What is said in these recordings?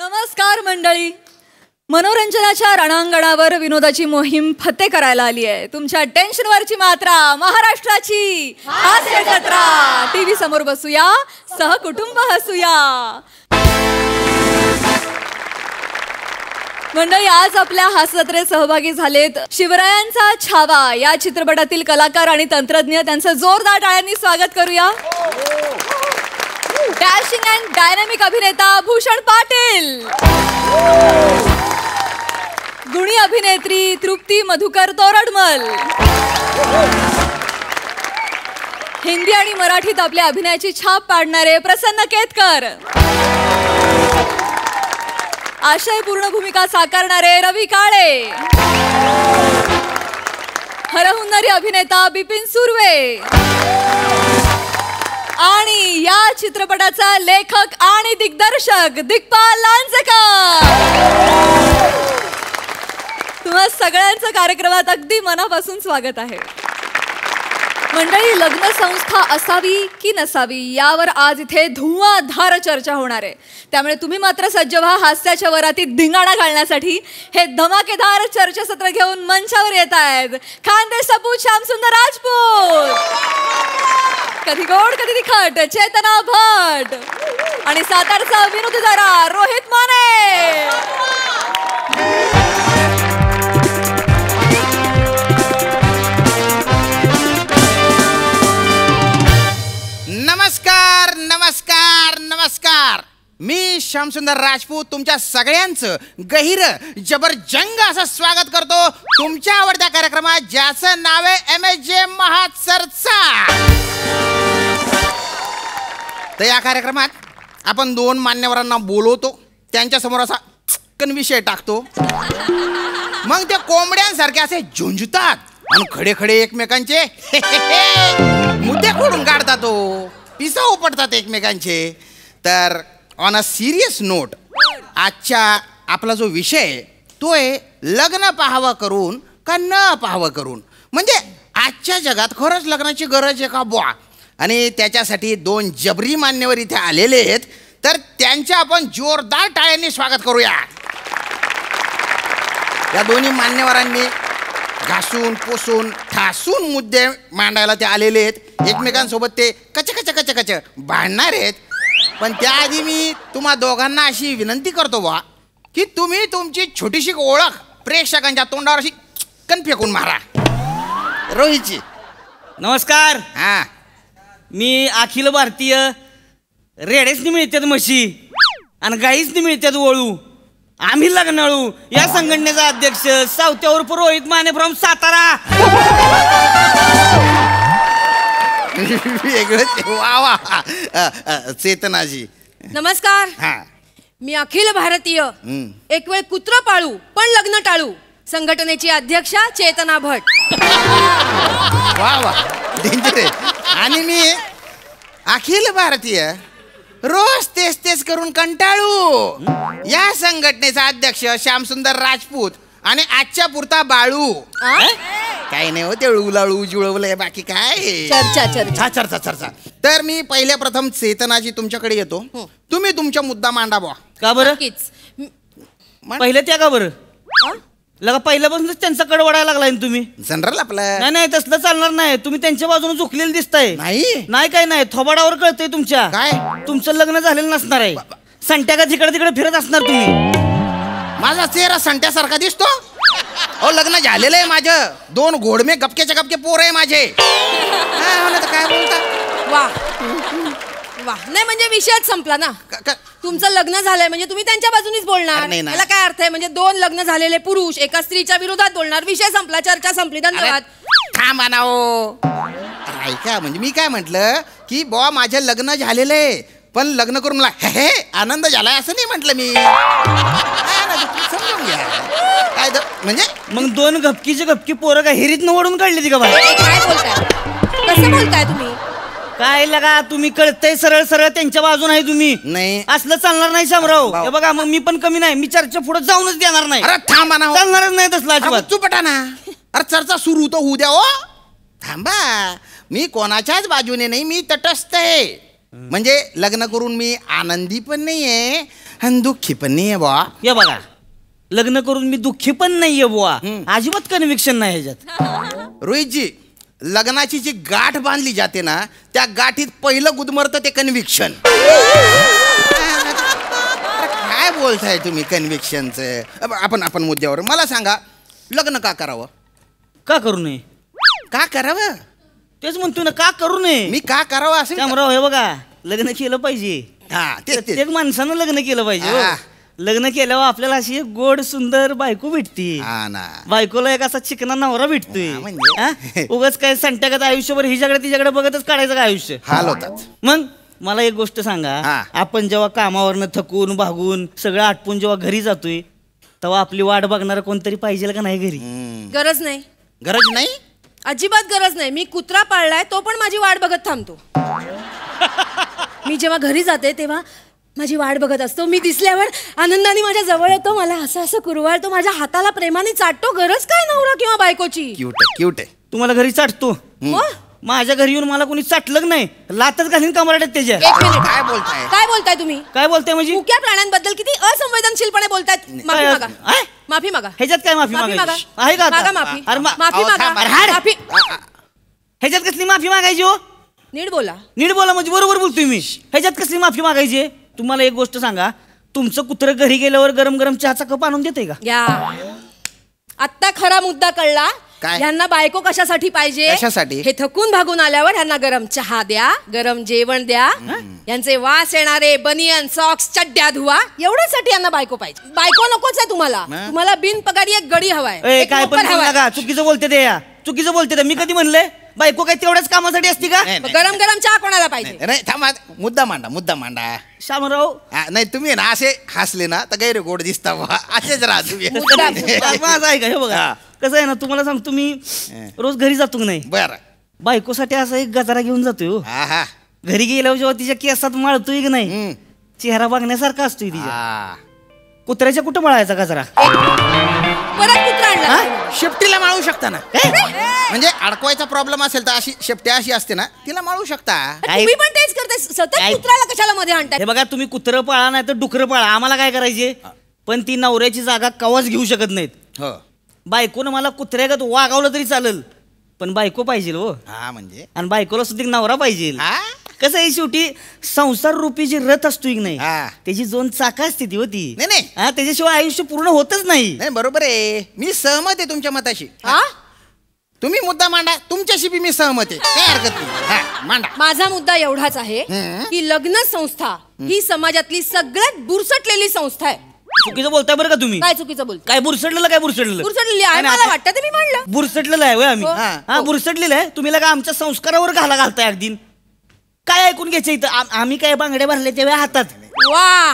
नमस्कार मंडळी. मनोरंजनाच्या रणांगणावर विनोदाची मोहीम फत्ते करायला आली आहे. तुमच्या टेन्शनवरची मात्रा महाराष्ट्राची हास्य जत्रा. टीव्ही समोर बसूया, सहकुटुंब हसूया. मंडळी, आज आपल्या हास्य जत्रेत सहभागी झालेत शिवरायांचा छावा या चित्रपटातील कलाकार आणि तंत्रज्ञ. त्यांचं जोरदार टाळ्यांनी स्वागत करूया. डॅशिंग अँड डायनॅमिक अभिनेता भूषण पाटील, गुणी अभिनेत्री तृप्ती मधुकर तोरडमल, हिंदी आणि मराठीत आपल्या अभिनयाची छाप पाडणारे प्रसन्न केतकर, आशयपूर्ण भूमिका साकारणारे रवी काळे, हरहुन्नरी अभिनेता बिपिन सुर्वे आणि या चित्रपटाचा लेखक आणि दिग्दर्शक दिग्पाल लांजेकर. तुम्हा सगळ्यांचं कार्यक्रमात अगदी मनापासून स्वागत आहे. मंडळी, लग्न संस्था असावी की नसावी यावर आज इथे धुवाधार चर्चा होणार आहे. त्यामुळे तुम्ही मात्र सज्ज व्हा हास्याच्या वरातीत धिंगाणा घालण्यासाठी. हे धमाकेदार चर्चासत्र घेऊन मंचावर येत आहेत खानदेश सपूत श्यामसुंदर राजपूत, कधी गोड कधी तिखट चेतना भट आणि सातारचा विनोदी जरा रोहित माने. नमस्कार नमस्कार नमस्कार. मी श्यामसुंदर राजपूत तुमच्या सगळ्यांचं गहिर जबरजंग असं स्वागत करतो तुमच्या आवडत्या कार्यक्रमात, ज्याचं नाव आहे MSJ महाचर्चा. तर या कार्यक्रमात आपण दोन मान्यवरांना बोलवतो, त्यांच्यासमोर असा विषय टाकतो, मग ते कोंबड्यांसारखे असे झुंजतात आणि खडे खडे एकमेकांचे मुद्दे खोडून काढतात, पिसा उपटतात एकमेकांचे. तर ऑन अ सिरियस नोट, आजच्या आपला जो विषय तो आहे लग्न पाहावं करून का न पाहावं करून. म्हणजे आजच्या जगात खरंच लग्नाची गरज आहे का बुवा. आणि त्याच्यासाठी दोन जबरी मान्यवर इथे आलेले आहेत, तर त्यांच्या आपण जोरदार टाळ्यांनी स्वागत करूया. या दोन्ही मान्यवरांनी घासून पोसून ठासून मुद्दे मांडायला ते आलेले आहेत. एकमेकांसोबत ते कच कच कच कच भांडणार आहेत. पण त्याआधी मी तुम्हा दोघांना अशी विनंती करतो बा की तुम्ही तुमची छोटीशी ओळख प्रेक्षकांच्या तोंडावर अशी कन फेकून मारा. रोहितची नमस्कार. हां, मी अखिल भारतीय रेडेसनी मिळतात म्हशी आणि गाईसनी मिळतात वळू, आम्ही लग्नाळू या संघटनेचा अध्यक्ष सावत्यावर रोहित माने फ्रॉम सातारा. वेगळंच. वा वा. चेतनाजी नमस्कार. हां, मी अखिल भारतीय एक वेळ कुत्र पाळू पण लग्न टाळू संघटनेची अध्यक्षा चेतना भट. वा वा, डेंजर आहे. आणि मी अखिल भारतीय रोज तेच तेच करून कंटाळू या संघटनेचा अध्यक्ष श्यामसुंदर राजपूत आणि आजच्या पुरता बाळू. काही नाही हो, ते उलाळू जुळवलंय, बाकी काय चर्चा चर्चा चर्चा चर्चा. तर मी पहिल्या प्रथम चेतनाजी तुमच्याकडे येतो. तुम्ही तुमचा मुद्दा मांडा बुवा. का बरं? पहिले त्या का बरं लगा पहिल्यापासूनच त्यांचा कड वडायला लागलाय ना तुम्ही. जनरल आपलं. नाही नाही, तसलं चालणार नाही. तुम्ही त्यांच्या बाजूने झुकलेलं दिसताय. नाही नाही, काय नाही, थोबाडावर कळतंय तुमच्या. काय? तुमचं लग्न झालेलं नसणार आहे. संट्या का तिकडे तिकडे फिरत असणार तुम्ही. माझा चेहरा संट्यासारखा दिसतो. अहो, लग्न झालेलं आहे माझं. 2 घोडमे गपकेच्या गपके पोर आहे माझे. काय बोलता? वा वा. नाही म्हणजे विषयच संपला ना. तुमचं लग्न झालंय म्हणजे तुम्ही त्यांच्या बाजूनीच बोलणार. याला काय अर्थ आहे? म्हणजे 2 लग्न झालेले पुरुष एका स्त्रीच्या विरोधात बोलणार. विषय संपला, चर्चा संपली. धन्यवाद. थांबा ना हो. ऐका, म्हणजे मी काय म्हटलं की बुवा माझं लग्न झालेलं आहे, पण लग्न करून मला हे आनंद झालाय असं नाही म्हटलं मी. समजून घ्या काय म्हणजे. मग 2 गपकीचे गपकी पोरं का हिरीत ओढून काढली ती का बाहेर? काय बोलताय? कसं बोलताय तुम्ही? काय लगा, तुम्ही कळतंय सरळ सरळ त्यांच्या बाजून आहे तुम्ही. नाही असलं चालणार नाही शामराव. हे बघा, मग मी पण कमी नाही. मी चर्चा पुढे जाऊनच देणार नाही. अरे थांबा ना, चालणारच नाही तसला अजिबात. चुपटा ना. अरे चर्चा सुरू तर होऊ द्या हो. थांबा, मी कोणाच्याच बाजूने नाही, मी तटस्थ आहे. म्हणजे लग्न करून मी आनंदी पण नाहीये आणि दुःखी पण नाही बुवा. या बघा, लग्न करून मी दुःखी पण नाहीये बुवा. अजिबात कन्व्हिक्शन नाही ह्याच्यात. रोहितजी, लग्नाची जी गाठ बांधली जाते ना, त्या गाठीत पहिलं गुदमरतं ते कन्व्हिक्शन. काय बोलताय तुम्ही कन्व्हिक्शनचं? आपण मुद्द्यावर मला सांगा, लग्न का करावं? का करू नये? का करावं? तेच म्हणतो ना, का करू नये. मी का करावं असं त्यामुळे हे बघा, लग्न केलं पाहिजे. हा तेच प्रत्येक माणसानं लग्न केलं पाहिजे हो. हा. लग्न केल्यावर आपल्याला अशी एक गोड सुंदर बायको भेटते. हा ना. बायकोला एक असा चिकना नवरा भेटतोय. हा, म्हणजे? हा? उगाच काय संट्यागत आयुष्यभर हिच्याकडे तिच्याकडे बघतच काढायचं का आयुष्य? हाल होतात. मग मला एक गोष्ट सांगा, हा. आपण जेव्हा कामावरनं थकून भागून सगळं आटपून जेव्हा घरी जातोय, तेव्हा आपली वाट बघणार कोणतरी पाहिजे का नाही घरी? गरज नाही, गरज नाही. अजिबात गरज नाही. मी कुत्रा पाळलाय, तो पण माझी वाट बघत थांबतो. मी जेव्हा घरी जाते तेव्हा माझी वाट बघत असतो. मी दिसल्यावर आनंदाने माझ्या जवळ येतो, मला असं असं कुरवाळतो, माझ्या हाताला प्रेमाने चाटतो. गरज काय नवरा किंवा बायकोची? क्यूट आहे. तुम्हाला घरी चाटतो? मग? माझ्या घरी येऊन मला कोणी चाटलं नाही, लातच घालीन कमराड्यात त्याच्या. एक मिनिट, काय बोलताय? काय बोलताय तुम्ही? काय बोलताय म्हणजे? मुक्या प्राण्यांबद्दल किती असंवेदनशीलपणे बोलतायत. माफी काय? मागा, काय? माफी मागा. ह्याच्यात काय माफी माफी मागा. मागायची आहे का आता? मागा माफी. अरे माफी अहो, मागा. थांब, अरे हाड. माफी. ह्याच्यात कसली माफी मागायची हो? नीट बोला. नीट बोला म्हणजे बरोबर बोलतोय मी. ह्याच्यात कसली माफी मागायची आहे? तुम्हाला एक गोष्ट सांगा, तुमचं कुत्रं घरी गेल्यावर गरम गरम चहाचा कप आणून देते का? या आत्ता खरा मुद्दा कळला. काय? ह्यांना बायको कशासाठी पाहिजे? कशासाठी? हे थकून भागून आल्यावर ह्यांना गरम चहा द्या, गरम जेवण द्या, यांचे वास येणारे बनियन सॉक्स चड्ड्या धुवा. एवढ्यासाठी यांना बायको पाहिजे. बायको नकोच आहे तुम्हाला. तुम्हाला बिनपगारी एक गडी हवाय, ए, एक काय नोकर पण हवाय. नका, चुकीचं बोलते ते या. चुकीचं बोलते ते. मी कधी म्हणलंय बायको काय तेवढ्याच कामासाठी असती का? नाही, नाही. गरम गरम चहा कोणाला पाहिजे? नाही थांबा, मुद्दा मांडा. शामराव, नाही तुम्ही ना असे हसले ना तर गैर गोड दिसता बा. असेच राहा तुम्ही. माझं आहे का हे बघा. हा. कसं आहे ना, तुम्हाला सांगतो मी, रोज घरी जातो की नाही, बर. बायकोसाठी असा एक गजरा घेऊन जातोय हो. हा हा घरी गेल्यावर जेव्हा तिच्या केसात माळतोय की नाही, हम्म. चेहरा बघण्यासारखा असतोय तिच्या. हा. कुत्र्याच्या कुठं मळायचा गजरा? परत कुत्रा आणला. शेपटीला माळू शकता ना. म्हणजे अडकवायचा प्रॉब्लेम असेल तर अशी शेपटी अशी असते ना, तिला माळू शकता. तुम्ही पण तेच करताय. सतत काय? कुत्र्याला कशाला मध्ये आणताय? हे बघा, तुम्ही कुत्रं पाळा नाही तर डुकरं पाळा, आम्हाला काय करायचे? पण ती नवऱ्याची जागा कवाच घेऊ शकत नाहीत. हो. बायकोनं मला कुत्र्यागत वागवलं तरी चालेल, पण बायको पाहिजे हो. हा म्हणजे आणि बायकोला सुद्धा एक नवरा पाहिजे. हा? कसं आहे, शेवटी संसार रूपी जी रथ असतो की नाही, हा. त्याची 2 चाकं असते ती होती. नाही. हा, त्याच्याशिवाय आयुष्य पूर्ण होतच नाही. नाही बरोबर आहे, मी सहमत आहे तुमच्या मताशी. हा? तुम्ही मुद्दा मांडा, तुमच्याशी बी मी सहमत आहे, काही हरकत नाही. हा मांडा. माझा मुद्दा एवढाच आहे की लग्न संस्था ही समाजातली सगळ्यात बुरसटलेली संस्था आहे. चुकीचं बोलताय बरं का तुम्ही. काय चुकीचं बोलतो? काय बुरसडलेलं? काय बुरसडलेलं? बुरसटलेली आहे नाही, मला वाटतं, ते मी म्हणलं. बुरसटलेलं आहे होय आम्ही. हो. हा, बुरसटलेलं आहे. तुम्ही लगा आमच्या संस्कारावर घालताय अगदी. काय ऐकून घ्यायचं इथं? आम्ही काय बांगड्या भरले तेव्हा हातात. वा,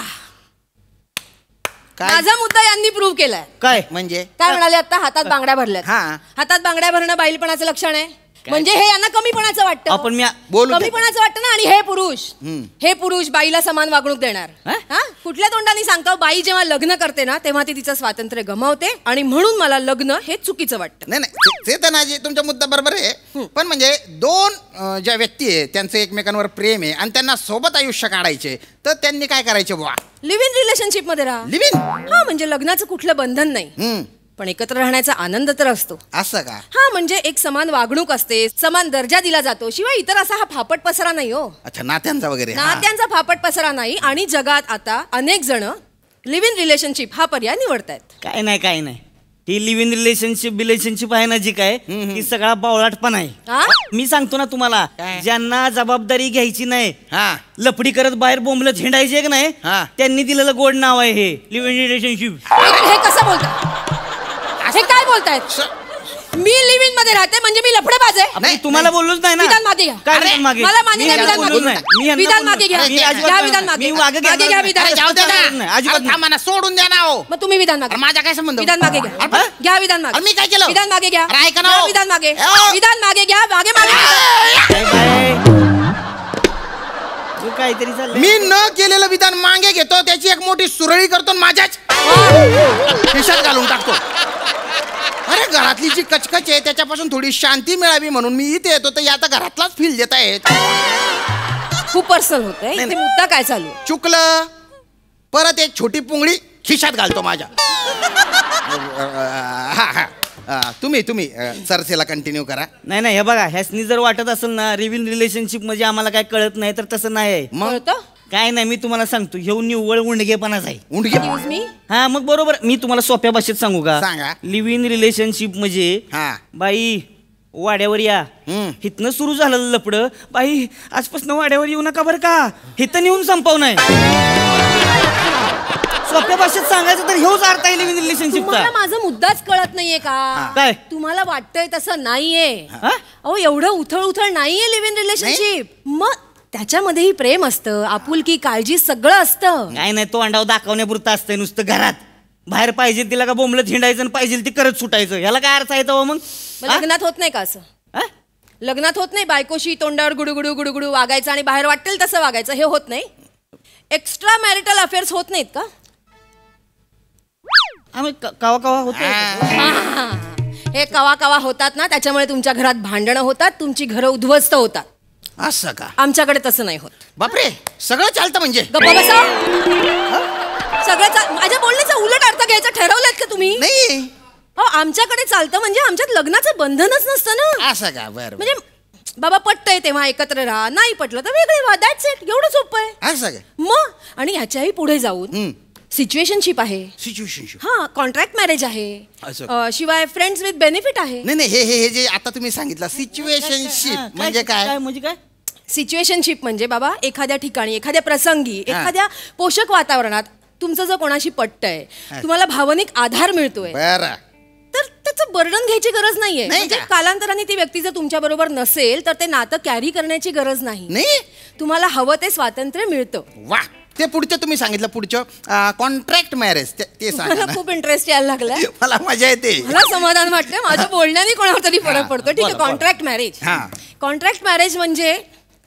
काय माझा मुद्दा यांनी प्रूव्ह केलाय. काय म्हणजे? काय म्हणाले आता? हातात बांगड्या भरल्यात. हा. हातात बांगड्या भरणं बाईलपणाचं लक्षण आहे. म्हणजे हे यांना कमीपणाचं वाटतं. आपण बोलू दे. कमीपणाचं वाटतं ना. आणि हे पुरुष बाईला समान वागणूक देणार. हा? हा? कुठल्या तोंडाने सांगतो? बाई जेव्हा लग्न करते ना, तेव्हा ती तिचं स्वातंत्र्य गमावते. आणि म्हणून मला लग्न हे चुकीचं वाटतं. नाही ते तर नाजी तुमचा मुद्दा बरोबर आहे. पण म्हणजे दोन ज्या व्यक्ती आहे त्यांचं एकमेकांवर प्रेम आहे आणि त्यांना सोबत आयुष्य काढायचे, तर त्यांनी काय करायचे बुवा? लिव्ह इन रिलेशनशिप मध्ये राहा. Live in. हा, म्हणजे लग्नाचं कुठलं बंधन नाही, पण एकत्र राहण्याचा आनंद तर असतो. असं का? हा, म्हणजे एक समान वागणूक असते, समान दर्जा दिला जातो. शिवाय इतर असा हा फापट पसरा नाही हो. अच्छा, नात्यांचा वगैरे. हा. नात्यांचा फापट पसरा नाही. आणि जगात आता अनेक जण लिव्ह इन रिलेशनशिप हा पर्याय निवडतायत. काय नाही. ही लिव्ह इन रिलेशनशिप आहे ना जी काय, ती सगळा बावळाटपण आहे. हा? मी सांगतो ना तुम्हाला, ज्यांना जबाबदारी घ्यायची नाही, हा. लपडी करत बाहेर बोंबलत हिंडायचे की नाही, हा. त्यांनी दिलेलं गोड नाव आहे हे लिव्ह इन रिलेशनशिप. हे कसं बोलताय? हे काय बोलतायत? मी लिव्ह इन मध्ये राहते म्हणजे मी लफडेबाज आहे? नाही, तुम्हाला बोललोच नाही ना. विधान मागे घ्या. काय अरे, विधान मागे? मला मान्य मी नाही, यांना विधान बोललोच मागे. नाही. मी यांना विधान बोललो मागे घ्या. नाही. मी अजिबात घ्या नाही. विधान मागे. मी मागे घ्या. मागे घ्या विधान. अरे जाऊ दे नाही, ना. अजिबात अरे थांबा ना, सोडून द्या ना हो. मग तुम्ही विधान मागे. अरे माझा काय संबंध? विधान मागे घ्या. अरे, घ्या विधान मागे. अरे मी काय केलं? विधान मागे घ्या. अरे ऐका ना घ्या हो. विधान मागे. हो. विधान मागे घ्या. मागे मागे. काय तू काहीतरी चाललंय. मी न केलेलं विधान मागे घेतो, त्याची एक मोठी सुरळी करतो आणि माझ्याच खिशात घालून टाकतो. अरे घरातली जी कचकच आहे त्याच्यापासून थोडी शांती मिळावी म्हणून मी इथे येतो, तर आता घरातलाच फील देत आहेत. खूप पर्सनल होतंय. इथे मुद्दा काय चालू आहे? चुकलं परत एक छोटी पुंगळी खिशात घालतो माझ्या. तुम्ही चर्चेला कंटिन्यू करा. नाही हे बघा, ह्यासनी जर वाटत असेल ना लिव्ह इन रिलेशनशिप म्हणजे आम्हाला काय कळत नाही, तर तसं नाही. मग काय नाही, मी तुम्हाला सांगतो, हे निव्वळ उंडगेपणाच आहे. उंडगे मी हा मग बरोबर. मी तुम्हाला सोप्या भाषेत सांगू का? सांगा. लिव्ह इन रिलेशनशिप म्हणजे हा. बाई वाड्यावर या, हिथनं सुरू झालं लपड, बाई आजपासून वाड्यावर येऊ नका बरं का, हिथं नेऊन संपव नाही. सोप्या भाषेत सांगायचं तर हेच अर्थ आहे लिव्ह इन रिलेशनशिपचा. तुम्हाला माझा मुद्दाच कळत नाहीये का? काय? तुम्हाला वाटतंय तसं नाहीये. अहो एवढं उथळ नाहीये लिव्ह इन रिलेशनशिप. मग त्याच्यामध्येही प्रेम असतं, आपुलकी, काळजी सगळं असतं. काय नाही, तो अंडाव दाखवण्यापुरतं असतंय नुसतं. घरात बाहेर पाहिजे तिला का बोंबलत हिंडायचं आणि पाहिजे ती करत सुटायचं, ह्याला काय अर्थ आहे तो? मग लग्नात होत नाही का असं? लग्नात होत नाही बायकोशी तोंडावर गुडुगुडू गुडुगुडू वागायचं आणि बाहेर वाटेल तसं वागायचं, हे होत नाही? एक्स्ट्रा मॅरिटल अफेअर्स होत नाहीत का? आम्ही कवा कवा होतो. हे कवा कवा होतात ना, त्याच्यामुळे तुमच्या घरात भांडणं होतात, तुमची घरं उद्ध्वस्त होतात. असं का? आमच्याकडे तसं नाही होत. बापरे, सगळं चालतं म्हणजे? गप्पा बसा. सगळं माझ्या बोलण्याचा उलट अर्थ घ्यायचा ठरवलात का तुम्ही? नाही. हो, आमच्याकडे चालतं म्हणजे आमच्यात लग्नाचं बंधनच नसतं ना. असं का? बरं. म्हणजे बाबा पटतंय तेव्हा एकत्र राहा, नाही पटलं तर वेगळे व्हा, दॅट्स इट. एवढं सोपं आहे. असं का? मग आणि ह्याच्याही पुढे जाऊन सिच्युएशनशिप आहे. सिच्युएशनशिप. हा, कॉन्ट्रॅक्ट मॅरेज आहे. शिवाय फ्रेंड्स विथ बेनिफिट आहे. नाही हे जे आता तुम्ही सांगितलं सिच्युएशनशिप म्हणजे काय? म्हणजे काय? सिच्युएशनशिप म्हणजे बाबा एखाद्या ठिकाणी, एखाद्या प्रसंगी, एखाद्या पोषक वातावरणात तुमचं जर कोणाशी पटतंय, तुम्हाला भावनिक आधार मिळतोय, बरं, तर त्याचं बर्डन घ्यायची गरज नाहीये. नाही म्हणजे का? कालांतराने ती व्यक्ती जर तुमच्या बरोबर नसेल तर ते नातं कॅरी करण्याची गरज नाही. तुम्हाला हवं ते स्वातंत्र्य मिळतं. वा, ते पुढचं तुम्ही सांगितलं, पुढचं कॉन्ट्रॅक्ट मॅरेज, ते सांगा मला ना. खूप इंटरेस्ट यायला लागलाय. मला मजा येते. मला समाधान वाटतंय, माझ्या बोलण्याने कोणावर तरी फरक पडतो. ठीक आहे, कॉन्ट्रॅक्ट मॅरेज. कॉन्ट्रॅक्ट मॅरेज म्हणजे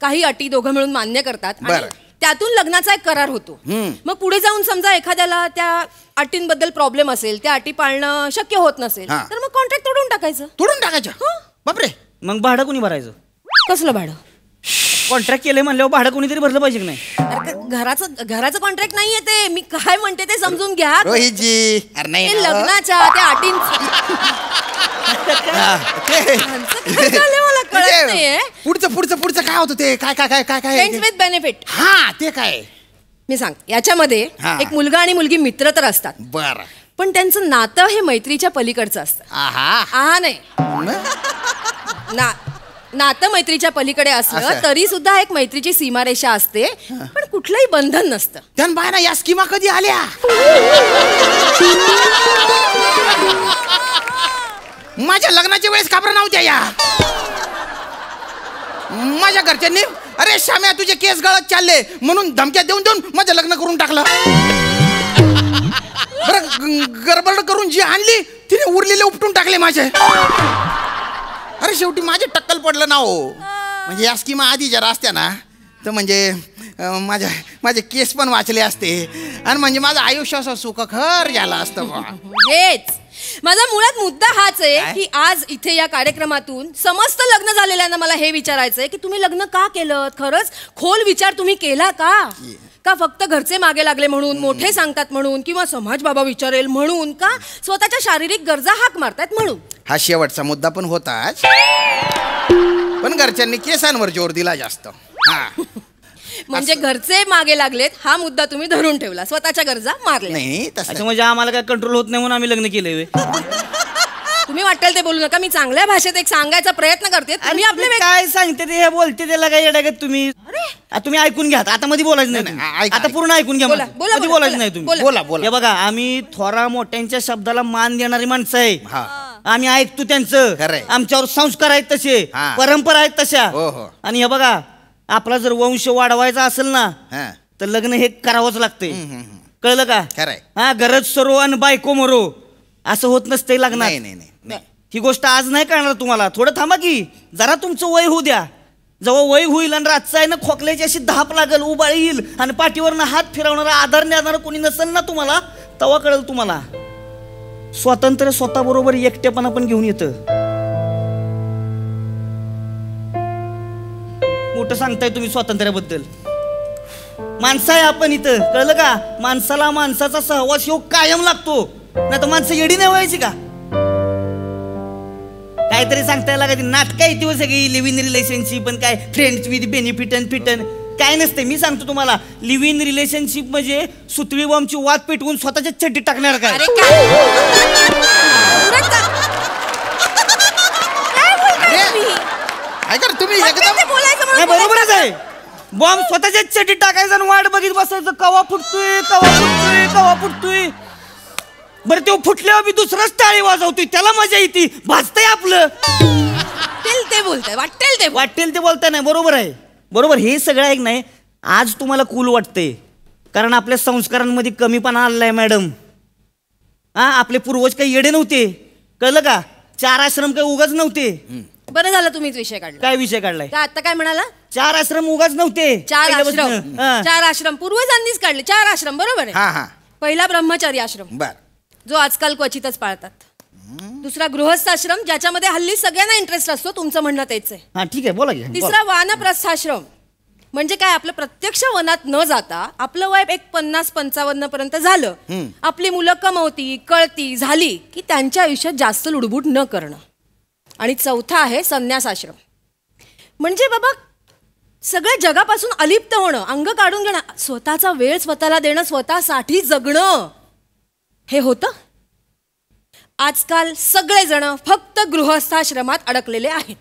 काही अटी दोघं मिळून मान्य करतात आणि त्यातून लग्नाचा एक करार होतो. मग पुढे जाऊन समजा एखाद्याला त्या अटींबद्दल प्रॉब्लेम असेल, त्या अटी पाळणं शक्य होत नसेल, तर मग कॉन्ट्रॅक्ट तोडून टाकायचं. तोडून टाकायचं? बापरे. मग भाडं कोणी भरायचं? कसलं भाडं? कॉन्ट्रॅक्ट केलंय म्हणल्यावर भाडं कोणीतरी भरलं पाहिजे की नाही? घराचं कॉन्ट्रॅक्ट नाहीये ते. मी काय म्हणते ते समजून घ्या. रोहितजी, अरे नाही, लग्नाच्या त्या मला कळत नाहीये. पुढचं काय होतं ते? काय काय काय काय काय? Friends with benefit. हा, ते काय? मी सांग. याच्यामध्ये एक मुलगा आणि मुलगी मित्र तर असतात, बरं, पण त्यांचं नातं हे मैत्रीच्या पलीकडचं असतं. नाही, नातं मैत्रीच्या पलीकडे असलं तरी सुद्धा एक मैत्रीची सीमारेषा असते, पण कुठलंही बंधन नसतं. त्यान बाय ना, या स्कीमा कधी आल्या? माझ्या लग्नाच्या वेळेस का बरं नव्हत्या या? माझ्या घरच्यांनी अरे श्याम्या तुझे केस गळत चालले म्हणून धमक्या देऊन देऊन माझं लग्न करून टाकलं. बरं, गडबड करून जी आणली तिने उरलेले उपटून टाकले माझे. अरे शेवटी माझे टक्कल पडलं ना हो. म्हणजे या स्कीमा आधी जरा असत्या ना तर म्हणजे माझे केस पण वाचले असते आणि म्हणजे माझं आयुष्य असं सुखकर झालं असतं. हेच माझा मुळात मुद्दा हाच आहे की आज इथे या कार्यक्रमातून समस्त लग्न झालेल्यांना मला हे विचारायचंय की तुम्ही लग्न का केलं? खरंच खोल विचार तुम्ही केला का फक्त घरचे मागे लागले म्हणून, मोठे सांगतात म्हणून, किंवा समाज बाबा विचारेल म्हणून, का स्वतःच्या शारीरिक गरजा हाक मारतात म्हणून? हा शेवटचा मुद्दा पण होताच, पण घरच्यांनी केसांवर जोर दिला जास्त. म्हणजे घरचे मागे लागलेत हा मुद्दा तुम्ही धरून ठेवला, स्वतःच्या गरजा मारल्या नाही. तसं म्हणजे आम्हाला काय कंट्रोल होत नाही म्हणून आम्ही लग्न केलंय. तुम्ही वाटेल ते बोलू नका. मी चांगल्या भाषेत एक सांगायचा प्रयत्न करते. तुम्ही आपले काय सांगते ते बोलते त्याला काय येडागत तुम्ही? तुम्ही ऐकून घ्या. आता मध्ये बोलायचं नाही, आता पूर्ण ऐकून घ्या. मध्ये बोलायचं नाही तुम्ही. बोला. बघा, आम्ही थोरा मोठ्यांच्या शब्दाला मान देणारी माणसं आहे. आम्ही ऐकतो त्यांचं. आमच्यावर संस्कार आहेत तसे, परंपरा आहेत तशा. आणि हे बघा, आपला जर वंश वाढवायचा असेल ना तर लग्न हे करावंच लागते. कळलं का? हा, गरज सरो आणि बायको मरो असं होत नसते लग्नात. नाही, ही गोष्ट आज नाही कळणार तुम्हाला. थोडं थांबा की, जरा तुमचं वय होऊ द्या. जेव्हा वय होईल आणि रातचा आहे ना खोकल्याची अशी धाप लागल, उबाळी येईल आणि पाठीवरनं हात फिरवणारा, आधार देणारा कोणी नसेल ना तुम्हाला, तेव्हा कळेल तुम्हाला स्वातंत्र्य स्वतःबरोबर एकटेपणा पण घेऊन येतं. मोठं सांगताय तुम्ही स्वातंत्र्याबद्दल. माणसं आहे आपण इथं, कळलं का? माणसाला माणसाचा सहवास ह्यो कायम लागतो, नाही तर माणसं येडी नाही व्हायची का? काहीतरी सांगता यायला का? नाटक आहे ती सगळी लिव्ह इन रिलेशनशिप पण काय फ्रेंड्स विथ बेनिफिट अँड फिटन काय नसते. मी सांगतो तुम्हाला, लिव्ह इन रिलेशनशिप म्हणजे सुतळी बॉम्बची वाद पेटवून स्वतःच्या चड्डीत टाकणार काय? अरे काय ऐका तुम्ही एकदम बोलायचं नाही, बरोबरच आहे. बॉम्ब स्वतःच्या चड्डीत टाकायचा आणि वाट बघित बसायचं, कवा फुटतोय कवा फुटतोय कवा फुटतोय. बरं तो फुटल्यावर मी दुसराच टाळी वाजवतोय, त्याला मजा येते, भाजतंय आपलं. ते बोलताय, वाटेल ते बोलताय. नाही बरोबर आहे, बरोबर. हे सगळं ऐक नाही, आज तुम्हाला कूल वाटते कारण आपल्या संस्कारांमध्ये कमीपणा आलाय मॅडम. हा, आपले पूर्वज काही येडे नव्हते, कळलं का? 4 आश्रम काही उगाच नव्हते. बरं झालं तुम्हीच विषय काढला. काय विषय काढलाय? आता काय म्हणाला? 4 आश्रम उगाच नव्हते. 4 आश्रम, पहिल्यापासून. हा. 4 आश्रम पूर्वजांनीच काढले. 4 आश्रम, बरोबर आहे. हा हा पहिला ब्रह्मचारी आश्रम, बर. जो आजकाल क्वचितच पाळतात. दुसरा गृहस्थ आश्रम, ज्याच्यामध्ये हल्ली सगळ्यांना इंटरेस्ट असतो, तुमचं म्हणणं तेच आहे. हा ठीक आहे, बोला की. तिसरा वानप्रस्थाश्रम, म्हणजे काय, आपलं प्रत्यक्ष वनात न जाता आपलं वय एक 50-55 पर्यंत झालं, आपली मुलं कमवती कळती झाली की त्यांच्या आयुष्यात जास्त लुडबुड न करणं. आणि चौथा आहे संन्यास आश्रम, म्हणजे बाबा सगळ्या जगापासून अलिप्त होणं, अंग काढून घेणं, स्वतःचा वेळ स्वतःला देणं, स्वतःसाठी जगणं. हे होतं. आजकाल सगळेजण फक्त गृहस्थाश्रमात अडकलेले आहेत.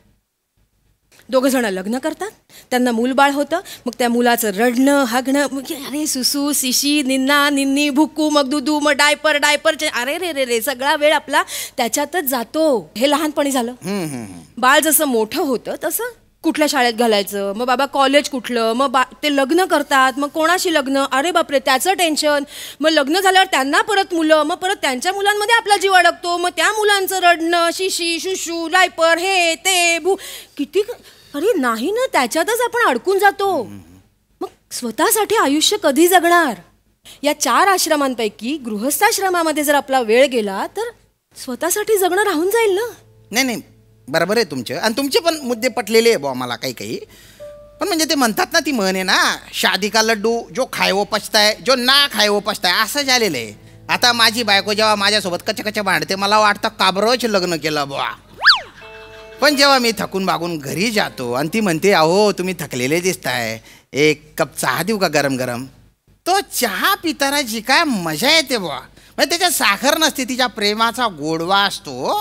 2 जण लग्न करतात, त्यांना मूलबाळ होतं, मग त्या मुलाचं रडणं हागणं, मग अरे सुसू शिशी निन्ना निन्नी भुकू, मग दुधू, मग डायपर, अरे रे रे रे, सगळा वेळ आपला त्याच्यातच जातो. हे लहानपणी झालं. बाळ जसं मोठं होतं तसं कुठल्या शाळेत घालायचं, मग बाबा कॉलेज कुठलं, मग ते लग्न करतात, मग कोणाशी लग्न, अरे बापरे त्याचं टेन्शन, मग लग्न झाल्यावर त्यांना परत मुलं, मग परत त्यांच्या मुलांमध्ये आपला जीव अडकतो, मग त्या मुलांचं रडणं, शिशी शुशू डायपर, हे ते भू, किती, अरे नाही ना, त्याच्यातच आपण अडकून जातो. मग स्वतःसाठी आयुष्य कधी जगणार? या 4 आश्रमांपैकी गृहस्थाश्रमामध्ये जर आपला वेळ गेला तर स्वतःसाठी जगणं राहून जाईल ना. नाही बरोबर आहे तुमचं, आणि तुमचे पण मुद्दे पटलेले आहे बुवा मला काही. पण म्हणजे ते म्हणतात ना, ती म्हण आहे ना, शादी का लड्डू जो खाय वो पचताय, जो ना खाय वो पचताय, असं झालेलं आहे. आता माझी बायको जेव्हा माझ्यासोबत कच्च्या भांडते, मला वाटतं काबरच लग्न केलं बुवा. पण जेव्हा मी थकून बागून घरी जातो आणि ती म्हणते, अहो तुम्ही थकलेले दिसताय, 1 कप चहा देऊ का गरम गरम, तो चहा पिताना जी काय मजा येते बुवा, म्हणजे त्याच्यात साखर नसते, तिच्या प्रेमाचा गोडवा असतो.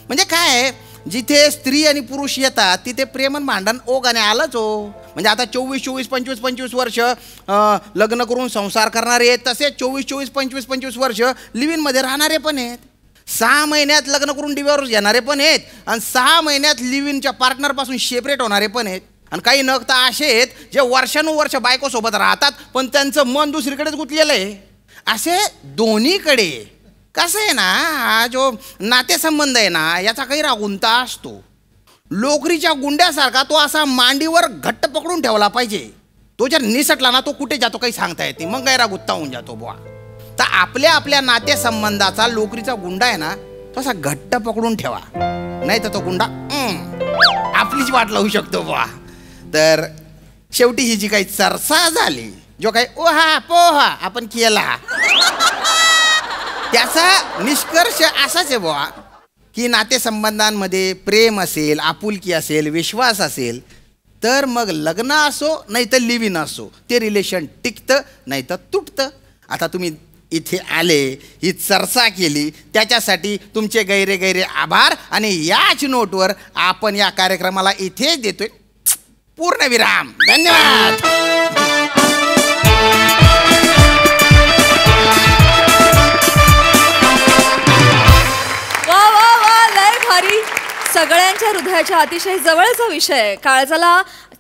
म्हणजे काय, जिथे स्त्री आणि पुरुष येतात तिथे प्रेम आणि भांडण ओघाने आलंच हो. म्हणजे आता 24-25 वर्ष लग्न करून संसार करणारे आहेत, तसे 24-25 वर्ष लिव्ह इन मध्ये राहणारे पण आहेत. 6 महिन्यात लग्न करून डिव्होर्स घेणारे पण आहेत, आणि 6 महिन्यात लिव्ह इनच्या पार्टनरपासून सेपरेट होणारे पण आहेत. आणि काही नग तर असे आहेत जे वर्षानुवर्ष बायकोसोबत राहतात पण त्यांचं मन दुसरीकडेच गुंतलेलं आहे. असे दोन्हीकडे कसं आहे ना, हा जो नातेसंबंध आहे ना, याचा काही गुंता असतो. लोकरीच्या गुंड्यासारखा तो असा मांडीवर घट्ट पकडून ठेवला पाहिजे. तो जर निसटला ना, तो कुठे जातो काही सांगता येते, मग गैरा गुत्ता होऊन जातो बुवा. तर आपल्या नातेसंबंधाचा लोकरीचा गुंडा आहे ना, तो असा घट्ट पकडून ठेवा, नाही तर तो गुंडा आपलीच वाट लावू शकतो बुवा. तर शेवटी ही जी काही चर्चा झाली, जो काही ओहा पोहा आपण केला, त्याचा निष्कर्ष असाच आहे बुवा की नातेसंबंधांमध्ये प्रेम असेल, आपुलकी असेल, विश्वास असेल, तर मग लग्न असो नाही तर लिव्ह इन असो, ते रिलेशन टिकतं नाही तर तुटतं. आता तुम्ही इथे आले, ही चर्चा केली, त्याच्यासाठी तुमचे गैरे आभार. आणि याच नोटवर आपण या कार्यक्रमाला इथे देतोय पूर्णविराम. धन्यवाद. सगळ्यांच्या हृदयाच्या अतिशय जवळचा विषय, काळजाला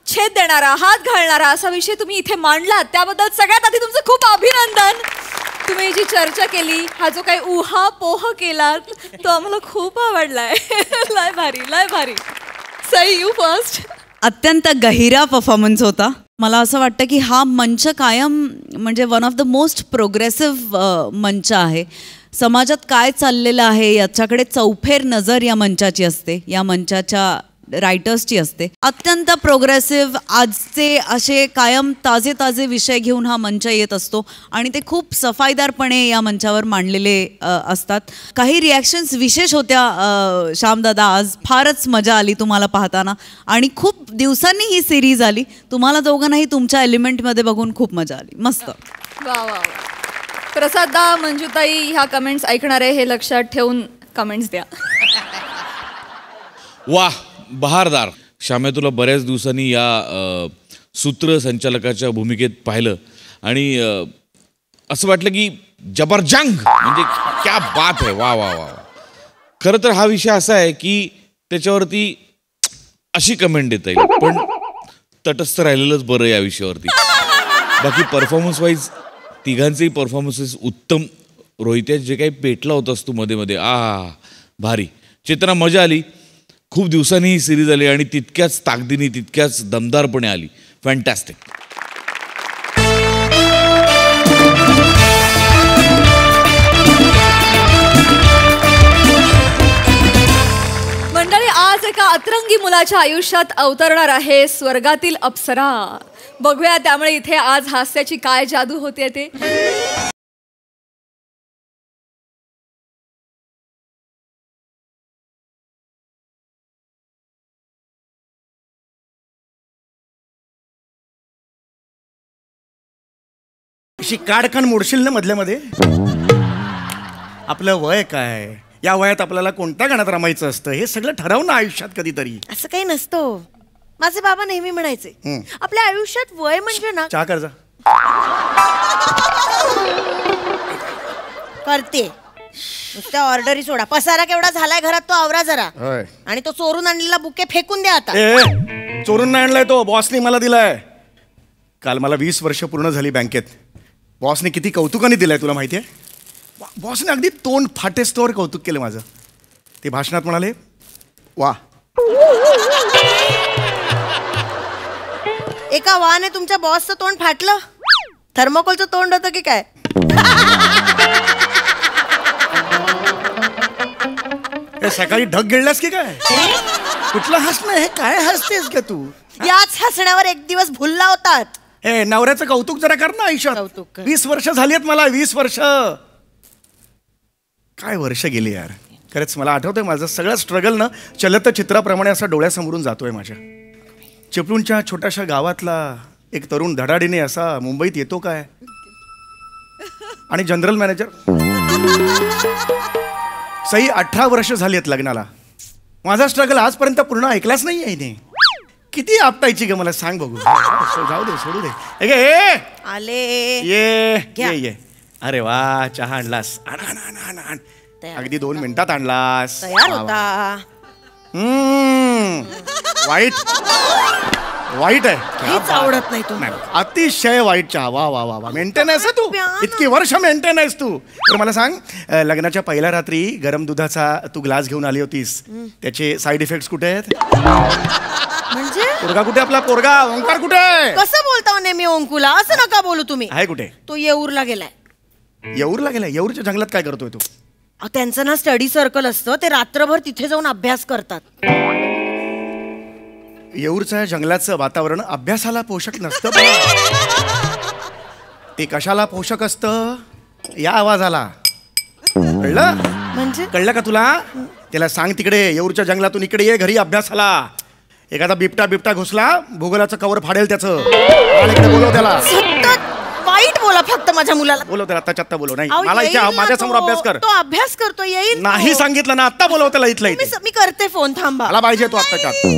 छेद देणारा, हात घालणारा असा विषय तुम्ही इथे मांडलात, त्याबद्दल सगळ्यात आधी तुमचं खूप अभिनंदन. तुम्ही जी चर्चा केली, हा जो काही उहापोह केलात, तो आम्हाला खूप आवडलाय. लय भारी. Sai, you first. अत्यंत गहिरा परफॉर्मन्स होता. मला असं वाटतं की हा मंच कायम म्हणजे one of the most progressive मंच आहे. समाजात काय चाललेलं आहे याच्याकडे चौफेर नजर या मंचाची असते. या मंचाच्या रायटर्सची असते. अत्यंत प्रोग्रेसिव्ह आजचे असे कायम ताजे ताजे विषय घेऊन हा मंच येत असतो आणि ते खूप सफाईदारपणे या मंचावर मांडलेले असतात. काही रिॲक्शन्स विशेष होत्या श्यामदादा, आज फारच मजा आली तुम्हाला पाहताना आणि खूप दिवसांनी ही सिरीज आली. तुम्हाला दोघांनाही तुमच्या एलिमेंटमध्ये बघून खूप मजा आली. मस्त. वा वा. प्रसाददा, मंजुताई ह्या कमेंट्स ऐकणार आहे हे लक्षात ठेवून कमेंट्स द्या. वाह, बहारदार. श्यामे, तुला बऱ्याच दिवसांनी या सूत्रसंचालकाच्या भूमिकेत पाहिलं आणि असं वाटलं की जबरजंग, म्हणजे क्या बात आहे. वा वा वा. खरं तर हा विषय असा आहे की त्याच्यावरती अशी कमेंट देता येईल, पण तटस्थ राहिलेलंच बरं या विषयावरती. बाकी परफॉर्मन्स वाईज तिघांचेही परफॉर्मन्सेस उत्तम. रोहित, जे काही पेटला होतास तू मध्ये मध्ये, भारी. चेतना, मजा आली. खूप दिवसांनी ही सिरीज आली आणि तितक्याच ताकदीने तितक्याच दमदारपणे आली. फॅन्टॅस्टिक. मंडळी, आज एका अतरंगी मुलाच्या आयुष्यात अवतरणार आहे स्वर्गातील अप्सरा. बघूया त्यामुळे इथे आज हास्याची काय जादू होते ते. अशी काडकण मोडशील ना मधल्यामध्ये. आपलं वय काय, या वयात आपल्याला कोणत्या गाण्यात रमायचं असतं हे सगळं ठरव ना आयुष्यात कधीतरी. असं काही नसतं. माझे बाबा नेहमी म्हणायचे आपल्या आयुष्यात वय म्हणजे ना. चहा कर जा. करते नुसत्या ऑर्डरी सोडा. पसारा केवढा झालाय घरात तो आवरा जरा. आणि तो चोरून आणलेला बुके फेकून द्या आता. चोरून नाही आणलाय तो, बॉसने मला दिलाय. काल मला 20 वर्ष पूर्ण झाली बँकेत. बॉसने किती कौतुकाने दिलंय तुला माहिती आहे. बॉसने अगदी तोंड फाटेस्तोवर कौतुक केलं माझं. ते भाषणात म्हणाले, वा. एका वाने तुमच्या बॉसचं तोंड फाटलं. थर्मोकोलचं तोंड होतं की काय. सकाळी ढग गिळलास की काय. कुठलं हसणं हे, काय हसतेस का तू. याच हसण्यावर एक दिवस भुलला होतात. नवऱ्याचं कौतुक जरा कर ना आयुष्यात. 20 वर्ष झाली आहेत मला. 20 वर्ष. काय वर्ष गेली यार. खरंच मला आठवतंय माझं सगळं स्ट्रगल ना चलत चित्राप्रमाणे असा डोळ्यासमोरून जातोय माझ्या. चिपळूणच्या छोट्याशा गावातला एक तरुण धडाडीने असा मुंबईत येतो काय. आणि जनरल मॅनेजर. सही 18 वर्ष झाली आहेत लग्नाला. माझा स्ट्रगल आजपर्यंत पूर्ण ऐकलाच नाही आहे. किती आपटायची ग मला सांग बघू. जाऊ दे, सोडू दे. आले ये. अरे वा, चहा आणलास. आण. अगदी 2 मिनिटात आणलास. तयार होता. वाईट आहे. काहीच आवडत नाही तुम्हाला. अतिशय वाईट चहा. वा वा वा. मेंटेन आहेस तू. इतकी वर्ष मेंटेन आहेस तू. तर मला सांग, लग्नाच्या पहिल्या रात्री गरम दुधाचा तू ग्लास घेऊन आली होतीस. त्याचे साईड इफेक्ट्स कुठे आहेत. म्हणजे पोरगा कुठे, आपला पोरगा ओंकार कुठे. कसं बोलता नेहमी ओंकुला. असं नका बोलू तुम्ही. आहे कुठे. तो येऊरला गेलाय. येऊरला गेलाय. येऊरच्या जंगलात काय करतोय तू. त्यांचं ना स्टडी सर्कल असतं. ते रात्रभर तिथे जाऊन अभ्यास करतात. येऊरच्या जंगलाचं वातावरण अभ्यासाला पोषक नसतं. ते कशाला पोषक असतं. या आवाजाला. कळलं. म्हणजे कळलं का तुला. त्याला सांग तिकडे येऊरच्या जंगलातून इकडे ये घरी अभ्यासाला. एखादा बिबटा घुसला भूगोलाचं कवर फाडेल त्याचं. इकडे बोलव त्याला. वाईट बोला फक्त माझ्या मुलाला. बोलव त्याला. आत्ताच्या आत्ता बोलव. नाही मला इथे माझ्या समोर अभ्यास कर. तो अभ्यास करतो. येईल. नाही सांगितलं ना. आत्ता बोलव त्याला. इथला इथे. मी करते फोन. थांबा. मला पाहिजे तो आत्ताच्या आत्ता.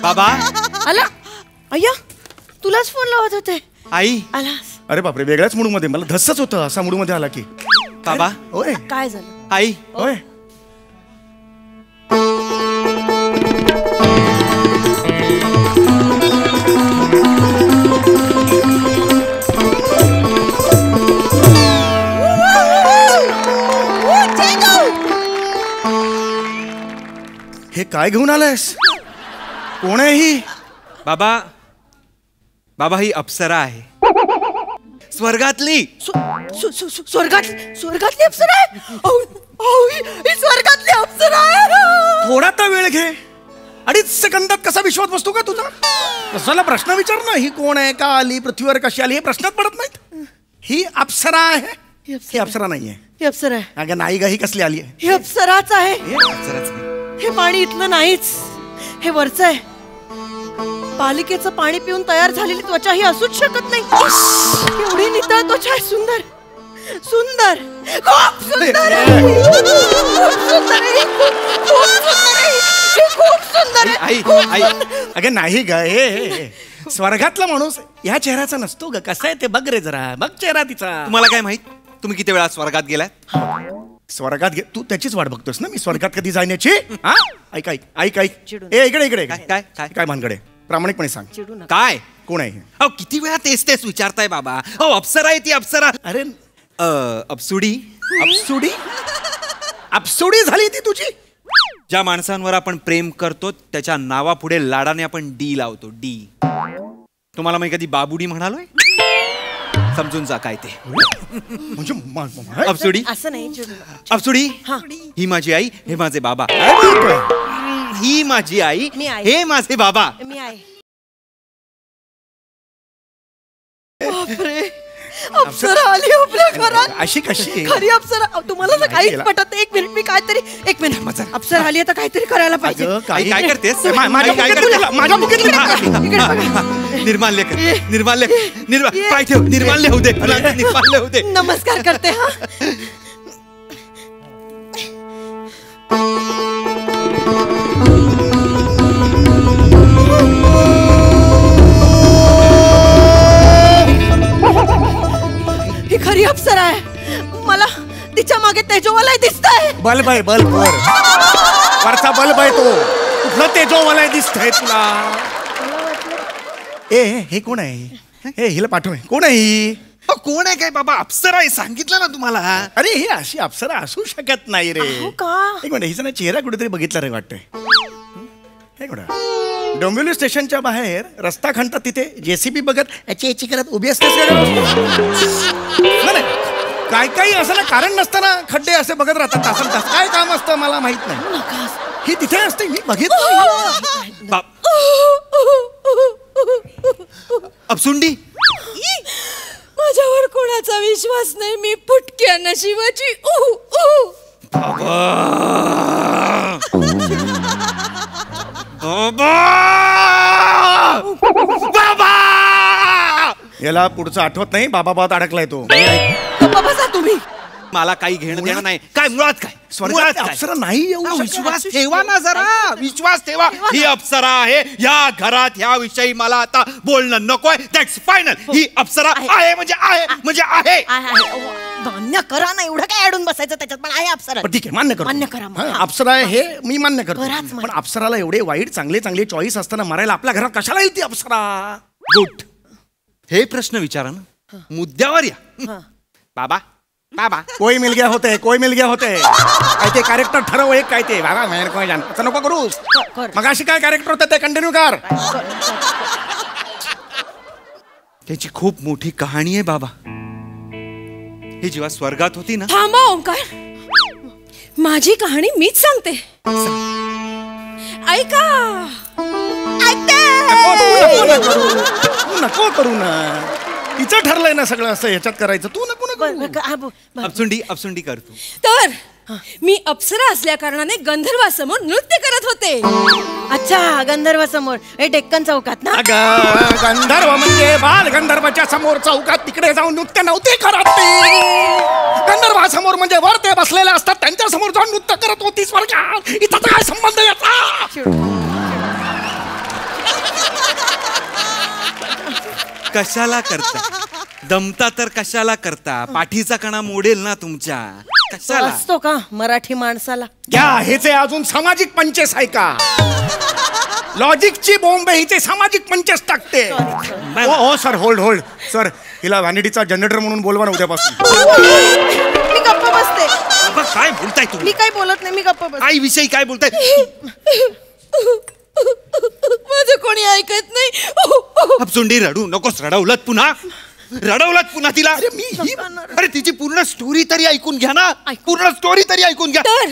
बाबा आला. अय्या, तुलाच फोन लावत होते. आई. आलास. अरे बापरे, वेगळ्याच मूड मध्ये. मला धस्सच होतं असा मूड मध्ये आला की. बाबा. होय. काय झालं. आई. होय. हे काय घेऊन आलायस. कोण आहे ही. बाबा बाबा ही अप्सरा आहे. स्वर्गातली. स्वर्गातली अप्सरा आहे. ही स्वर्गातली अप्सरा आहे. थोडा तर वेळ घे. 2.5 सेकंदात कसा विश्वास बसतो का तुझा? कशाला प्रश्न विचार ना. ही कोण आहे, का आली, पृथ्वीवर कशी आली, हे प्रश्नात पडत नाहीत. ही अप्सरा आहे. ही अप्सरा नाहीये. ही अप्सरा आहे. अगं नाही गा, ही कसली आली आहे? ही अप्सराच आहे. हे पाणी इथलं नाहीच, हे वरचं आहे. पालिकेचं पाणी पिऊन तयार झालेली त्वचा ही असूच शकत नाही. एवढी नितळ त्वचा आहे. सुंदर सुंदर, खूप सुंदर आहे. खूप सुंदर आहे. अगं नाही ग, हे स्वर्गातला माणूस ह्या चेहऱ्याचा नसतो ग. कसा आहे ते बघ रे जरा. बघ चेहरा तिचा. तुम्हाला काय माहित, तुम्ही किती वेळा स्वर्गात गेलात? स्वर्गात तू त्याचीच वाट बघतोस ना. मी स्वर्गात कधी जाण्याची? हा ऐक ऐक ऐक ऐक. ए इकडे इकडे. काय काय काय भानगडे? प्रामाणिकपणे सांग. काय कोण आहे? अहो किती वेळा तेच विचारताय बाबा. अहो अप्सरा आहे ती अप्सरा. अरे अप्सुडी. अप्सुडी? अप्सुडी झाली ती तुझी? ज्या माणसांवर आपण प्रेम करतो त्याच्या नावापुढे लाडाने आपण डी लावतो. डी. तुम्हाला मी कधी बाबुडी म्हणालोय? समजून जा काय ते. म्हणजे अप्सुडी. असं नाही. अप्सुडी ही माझी आई, हे माझे बाबा. ही माझी आई, हे माझे बाबा. मी आहे. बापरे, अप्सरा आली आपल्या घरात. अशी कशी? खरी अप्सरा. तुम्हाला तर काहीच पटत नाही. एक मिनिट, मी काहीतरी. एक मिनिट, अप्सरा आली तर काहीतरी करायला पाहिजे. काय करतेस? निर्माल्य कर. निर्माल्य पाय ठेव. निर्माल्य होऊ दे. निर्माल्य होऊ दे. नमस्कार करते. हा ही खरी अप्सरा आहे. मला तिच्या मागे तेजोवाला दिसतंय. बल्ब आहे. बल्ब वर वरचा बल्ब आहे तो. कुठलं तेजोवाला दिसतंय तुला? ए हे कोण आहे? हे हिला पाठव. कोण आहे ही? कोण आहे काय बाबा? अप्सरा आहे, सांगितलं ना तुम्हाला. अरे ही अशी अप्सरा असू शकत नाही रे. का? एक मिनिट, हिचा ना चेहरा कुठेतरी बघितला रे वाटतंय. एक मिनिट, डोंबिवली स्टेशनच्या बाहेर रस्ता खणतात तिथे जेसीबी बघत याची करत उभी असतेस का? काय काही असं ना कारण नसताना खड्डे असे बघत राहतात. तासन तास काय काम असतं मला माहित नाही. ही तिथे असते, मी बघितलं. अप्सुंडी, माझ्यावर कोणाचा विश्वास नाही. मी फुटक्या नशिबाची. बाबा याला पुढचं आठवत नाही. बाबा बात अडकलाय तो. बसा तुम्ही. मला काही घेणं देणं नाही. काय मुळात काय? स्वर्गात अप्सरा नाही येऊ शकत. विश्वास ठेवा ना जरा. विश्वास ठेवा. ही अप्सरा आहे. या घरात ह्या विषयी मला आता बोलणं नकोय. That's final. ही अप्सरा आहे म्हणजे आहे म्हणजे आहे. मान्य करा ना. एवढं काय अडून बसायचं त्याच्यात. पण आहे अप्सरा. ठीक आहे, मान्य मान्य करा. करा. अप्सरा आहे हे मी मान्य करतो. बराच मान्य. पण अप्सराला एवढे वाईट चांगले चांगले चॉईस असताना मारायला आपल्या घरात कशाला येईल ती अप्सरा? गुड. हे प्रश्न विचारा ना. मुद्द्यावर या. बाबा बाबा कोई मिल गया होते. काय ते कॅरेक्टर ठरव. एक काय ते बाबा मेहर कोण जाण असं नको करूस. मगाशी काय कॅरेक्टर होतं ते कंटिन्यू कर. त्याची खूप मोठी कहाणी आहे बाबा. ही जेव्हा स्वर्गात होती ना. थांबा ओंकार, माझी कहाणी मीच सांगते. ऐका. नको करू ना. तिचं ठरलंय ना सगळं असं ह्याच्यात करायचं. तू नको नको. अप्सुंडी करतो. तर मी अप्सरा असल्या कारणाने गंधर्वासमोर नृत्य करत होते. अच्छा, गंधर्व समोर. हे डेक्कन चौकात ना? गंधर्व म्हणजे बाल गंधर्वाच्या समोर चौकात तिकडे जाऊन नृत्य नव्हते करत ते. गंधर्वासमोर म्हणजे वर ते बसलेले असतात त्यांच्या समोर जाऊन नृत्य करत होती स्वर्गात. इथं काय संबंध याचा? कशाला करता? दमता तर कशाला करता? पाठीचा कणा मोडेल ना तुमच्या. कशाला असतो का मराठी माणसाला? क्या हेचे अजून सामाजिक पंचेस आहे का? लॉजिकची बॉम्ब हिचे सामाजिक पंचेस टाकते. हो सर, होल्ड सर. हिला व्हॅनिटीचा जनरेटर म्हणून बोलवा ना उद्यापासून. मी गप्प बसते. काय बोलताय तुम्ही? मी काही बोलत नाही. मी गप्प बसते. आई विषयी काय बोलताय? माझं कोणी ऐकत नाही. अप्सुंडी रडू नकोस. रडवलत पुन्हा. रडवलात पुन्हा तिला. अरे तिची पूर्ण स्टोरी तरी ऐकून घ्या ना. पूर्ण स्टोरी तरी ऐकून घ्या. तर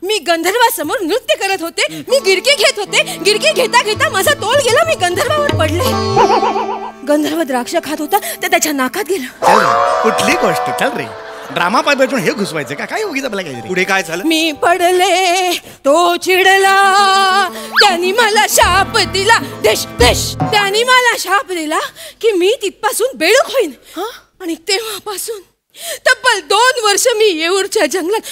मी गंधर्वासमोर नृत्य करत होते, मी गिरकी घेत होते. गिरकी घेता घेता माझा तोल गेला, मी गंधर्वावर पडले. गंधर्व द्राक्ष खात होता, ते त्याच्या नाकात गेलं. कुठली गोष्ट चल रे. ड्रामा पाहिजे हे घुसवायचं का काय उगीच आपल्याला काय. पुढे काय झालं? मी पडले, तो चिडला, त्यांनी मला शाप दिला. देश देश त्यांनी मला शाप दिला की मी तिथपासून बेडूक होईन. आणि तेव्हापासून तब्बल 2 वर्ष मी येऊरच्या जंगलात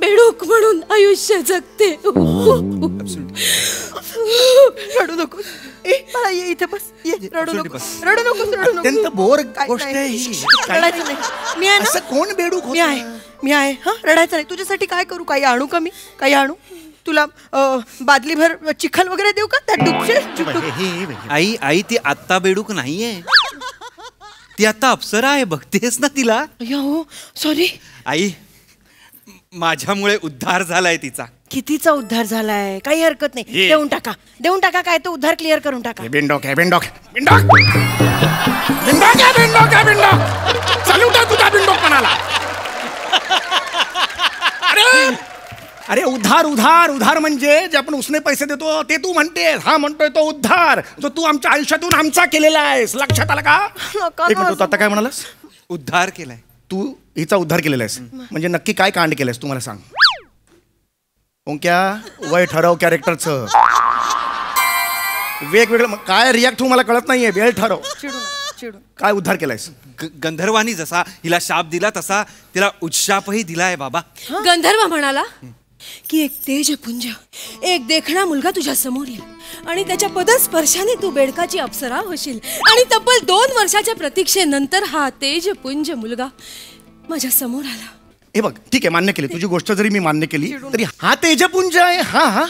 बेडूक म्हणून आयुष्य जगते. रडू नको. मला ये इथे बस. रडू नको. रडू नको. रडू नको. अत्यंत बोर गोष्ट आहे ही. रडायचं नाही. मी आहे ना. कोण बेडूक? मी आहे. हा रडायचं नाही. तुझ्यासाठी काय करू? काही आणू का मी? काही आणू? तुला बादलीभर चिखल वगैरे देऊ का? त्यात डुबशे. आई ती आत्ता बेडूक नाहीये, ती आता अप्सरा आहे. बघतेस ना तिला. हो सॉरी आई, माझ्यामुळे उद्धार झालाय तिचा. कितीचा उद्धार झालाय? काही हरकत नाही. देऊन टाका काय तो उद्धार क्लिअर करून टाका. बिंडॉक अरे उधार म्हणजे जे आपण उसने पैसे देतो ते तू म्हणतेस. हा म्हणतोय तो उद्धार जो तू आमच्या आयुष्यातून आमचा केलेला आहेस. लक्षात आला का? एक मिनिट, आता काय म्हणालास? उद्धार केलाय. तू हिचा उद्धार केलेला आहेस म्हणजे नक्की काय कांड केलंयस तू मला सांग. ओंक्या, वय ठरव कॅरेक्टरचं. वेगवेगळं काय रिॲक्ट होऊ मला कळत नाहीये. वेळ ठरव. चिडून काय उद्धार केलायस? गंधर्वानी जसा हिला शाप दिला तसा तिला उच्चापही दिलाय बाबा. गंधर्व म्हणाला की एक तेजपुंज, एक देखणा मुलगा तुझ्या समोर येईल आणि त्याच्या पदस्पर्शाने तू बेडकाची अप्सरा होशील. आणि तब्बल 2 वर्षाच्या प्रतीक्षेनंतर हा तेजपुंज मुलगा माझ्या समोर आला. हे बघ, ठीक आहे, मान्य केली तुझी गोष्ट. जरी मी मान्य केली तरी हा तेजपुंज आहे. हा